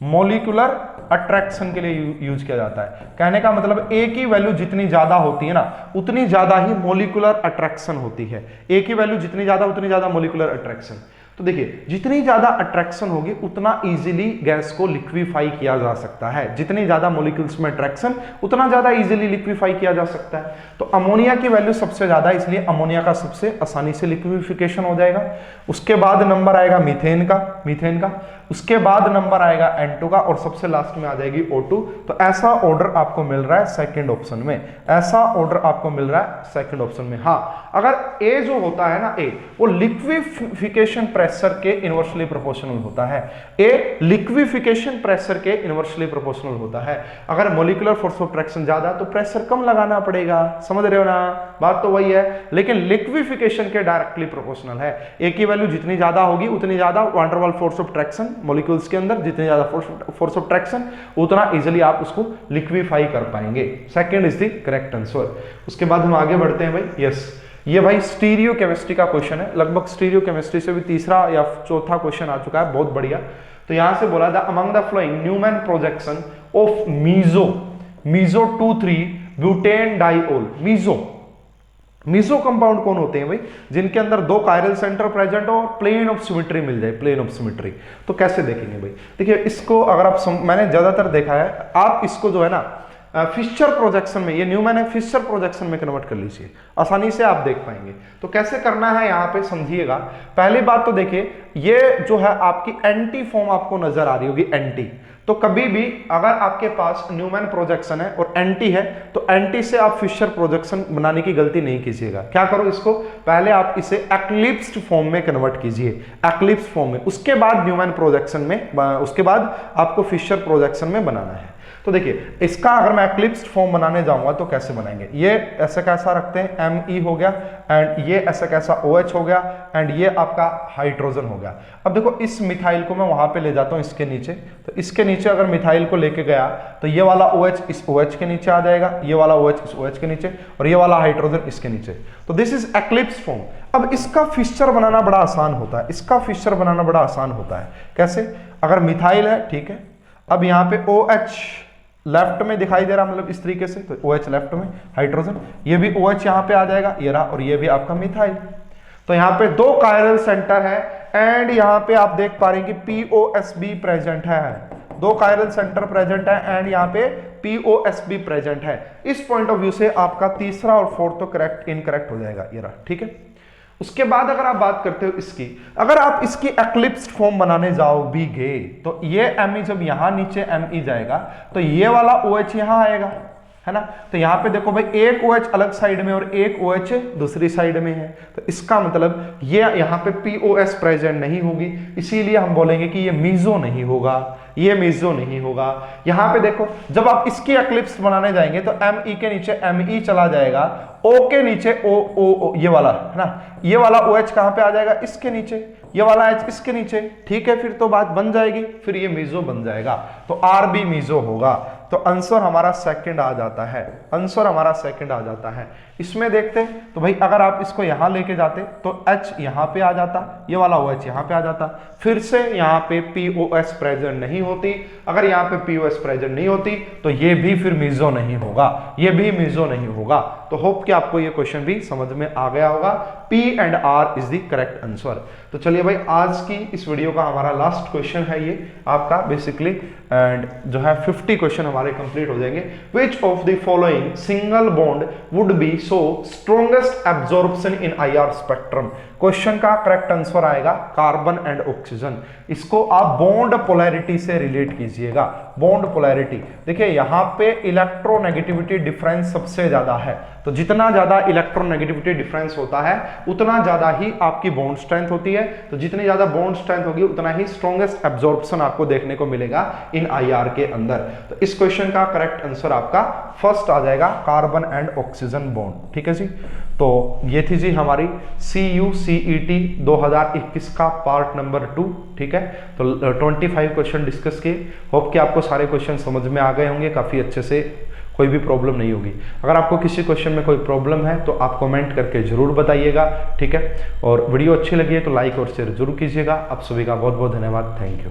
मॉलिक्यूलर अट्रैक्शन के लिए यूज किया जाता है। कहने का मतलब ए की वैल्यू जितनी ज्यादा होती है ना, उतनी ज्यादा ही मॉलिक्यूलर अट्रैक्शन होती है। ए की वैल्यू जितनी ज्यादा, उतनी ज्यादा मॉलिक्यूलर अट्रैक्शन। तो देखिए, जितनी ज्यादा अट्रैक्शन होगी उतना इजीली गैस को लिक्विफाई किया जा सकता है। जितनी ज्यादा मॉलिक्यूल्स में अट्रैक्शन, उतना ज्यादा इजीली लिक्विफाई किया जा सकता है। तो अमोनिया की वैल्यू सबसे ज्यादा, इसलिए अमोनिया का सबसे आसानी से लिक्विफिकेशन हो जाएगा। उसके बाद नंबर आएगा मीथेन का, उसके बाद नंबर आएगा N2 का, और सबसे लास्ट में आ जाएगी O2। तो ऐसा ऑर्डर आपको मिल रहा है सेकंड ऑप्शन में, ऐसा ऑर्डर आपको मिल रहा है सेकंड ऑप्शन में। हाँ, अगर ए जो होता है ना, ए वो लिक्विफिकेशन प्रेशर के इनवर्सली प्रोपोर्शनल होता है। ए लिक्विफिकेशन प्रेशर के इनवर्सली प्रोपोर्शनल होता है। अगर मॉलिक्यूलर फोर्स ऑफ अट्रैक्शन ज्यादा तो प्रेशर कम लगाना पड़ेगा, समझ रहे हो ना, बात तो वही है। लेकिन लिक्विफिकेशन के डायरेक्टली प्रोपोर्शनल है। ए की वैल्यू जितनी ज्यादा होगी उतनी ज्यादा van der Waals force of attraction molecules के अंदर, जितनी ज्यादा फोर्स ऑफ अट्रैक्शन उतना इजीली आप उसको लिक्विफाई कर पाएंगे। Second is the correct answer. उसके बाद हम आगे बढ़ते हैं भाई। यस, ये भाई स्टीरियो केमिस्ट्री का क्वेश्चन है। लगभग स्टीरियो केमिस्ट्री से भी तीसरा या चौथा क्वेश्चन आ चुका है, बहुत बढ़िया। तो यहां से बोला था among the following Newman projection of meso 2,3 butanediol. Meso compound कौन होते हैं भाई? जिनके अंदर 2 कायरल सेंटर प्रेजेंट हो और प्लेन ऑफ सिमेट्री मिल जाए, प्लेन ऑफ सिमेट्री। तो कैसे देखेंगे भाई? देखिए, इसको अगर आप मैंने ज्यादातर देखा है, आप इसको जो है ना फिशर प्रोजेक्शन में, ये न्यूमैन है, फिशर प्रोजेक्शन में कन्वर्ट कर लीजिए, आसानी से आप देख पाएंगे। तो कैसे करना है यहाँ पे समझिएगा। पहली बात तो देखिए, ये जो है आपकी एंटी फॉर्म आपको नजर आ रही होगी, एंटी। तो कभी भी अगर आपके पास न्यूमैन प्रोजेक्शन है और एंटी है, तो एंटी से आप फिशर प्रोजेक्शन बनाने की गलती नहीं कीजिएगा। क्या करो, इसको पहले आप इसे एक्लिप्स्ड फॉर्म में कन्वर्ट कीजिए, एक्लिप्स्ड फॉर्म में। उसके बाद न्यूमैन प्रोजेक्शन में, उसके बाद आपको फिशर प्रोजेक्शन में बनाना है। तो देखिए, इसका अगर मैं एक्लिप्स्ड फॉर्म बनाने जाऊंगा तो कैसे बनाएंगे? ये ऐसा कैसा रखते हैं, Me हो गया, एंड ये ऐसा कैसा OH हो गया, एंड ये आपका हाइड्रोजन हो गया। अब देखो, इस मिथाइल को मैं वहां पे ले जाता हूं, इसके नीचे। तो इसके नीचे अगर मिथाइल को लेके गया तो ये वाला OH इस OH के नीचे आ जाएगा, ये वाला OH इस OH के नीचे, और ये वाला हाइड्रोजन इसके नीचे। तो दिस इज एक्लिप्स्ड फॉर्म। अब इसका फिशर बनाना बड़ा आसान होता है, इसका फिशर बनाना बड़ा आसान होता है। कैसे? अगर मिथाइल है, ठीक है, अब यहाँ पे OH लेफ्ट में दिखाई दे रहा, मतलब इस तरीके से, तो OH लेफ्ट में, हाइड्रोजन, ये भी OH यहाँ पे आ जाएगा, ये रहा, और ये भी आपका मिथाइल। तो यहाँ पे 2 कायरल सेंटर है, एंड यहाँ पे आप देख पा रहे हैं कि POSB प्रेजेंट है। 2 कायरल सेंटर प्रेजेंट है, एंड यहाँ पे POSB प्रेजेंट है। इस पॉइंट ऑफ व्यू से आपका तीसरा और फोर्थ तो करेक्ट इनकरेक्ट हो जाएगा, ये रहा, ठीक है। उसके बाद अगर आप बात करते हो इसकी, अगर आप इसकी एक्लिप्स्ड फॉर्म बनाने जाओगे तो ये Me जब यहां नीचे Me जाएगा तो ये वाला OH यहां आएगा, है ना। तो यहां पे देखो भाई, एक OH अलग साइड में और एक OH दूसरी साइड में है। तो इसका मतलब ये यहां पे POS प्रेजेंट नहीं होगी, इसीलिए हम बोलेंगे कि ये मीजो नहीं होगा, ये मीजो नहीं होगा। यहां पे देखो, जब आप इसकी एक्लिप्स बनाने जाएंगे तो Me के नीचे Me चला जाएगा, O के नीचे O ये वाला, है ना, ये वाला OH कहां पे आ जाएगा? इसके नीचे, ये वाला H इसके नीचे, ठीक है। फिर तो बात बन जाएगी, फिर ये मीजो बन जाएगा, तो RB मीजो होगा। तो आंसर हमारा सेकंड आ जाता है, आंसर हमारा सेकंड आ जाता है। इसमें देखते हैं तो भाई, अगर आप इसको यहां लेके जाते तो H यहां पे आ जाता, ये वाला OH यहां पे आ जाता, फिर से यहां पे POS प्रेजेंट नहीं होती। अगर यहां पे POS प्रेजेंट नहीं होती तो ये भी फिर मीजो नहीं होगा, ये भी मीजो नहीं होगा। तो होप कि आपको ये क्वेश्चन भी समझ में आ गया होगा। P and R is the correct answer. तो चलिए भाई, आज की इस वीडियो का हमारा लास्ट क्वेश्चन है ये आपका बेसिकली, एंड जो है 50 क्वेश्चन हमारे कंप्लीट हो जाएंगे। विच of the following single bond would be so strongest absorption in IR spectrum? Question का करेक्ट आंसर आएगा कार्बन एंड ऑक्सीजन। इसको आप बॉन्ड पोलैरिटी से रिलेट कीजिएगा, बॉन्ड पोलैरिटी। देखिए, यहां पे इलेक्ट्रोनेगेटिविटी डिफरेंस सबसे ज्यादा है, तो जितना ज्यादा इलेक्ट्रोनेगेटिविटी डिफरेंस होता है उतना ज्यादा ही आपकी बॉन्ड स्ट्रेंथ होती है। तो जितनी ज्यादा बॉन्ड स्ट्रेंथ होगी उतना ही स्ट्रॉन्गेस्ट एब्जॉर्प्शन आपको देखने को मिलेगा इन IR के अंदर। तो इस क्वेश्चन का करेक्ट आंसर आपका फर्स्ट आ जाएगा, कार्बन एंड ऑक्सीजन बॉन्ड, ठीक है जी। तो ये थी जी हमारी CUCET 2021 का पार्ट नंबर 2, ठीक है। तो 25 क्वेश्चन डिस्कस किए, होप कि आपको सारे क्वेश्चन समझ में आ गए होंगे काफी अच्छे से, कोई भी प्रॉब्लम नहीं होगी। अगर आपको किसी क्वेश्चन में कोई प्रॉब्लम है तो आप कमेंट करके जरूर बताइएगा, ठीक है। और वीडियो अच्छी लगी है तो लाइक और शेयर जरूर कीजिएगा। आप सभी का बहुत बहुत धन्यवाद, थैंक यू।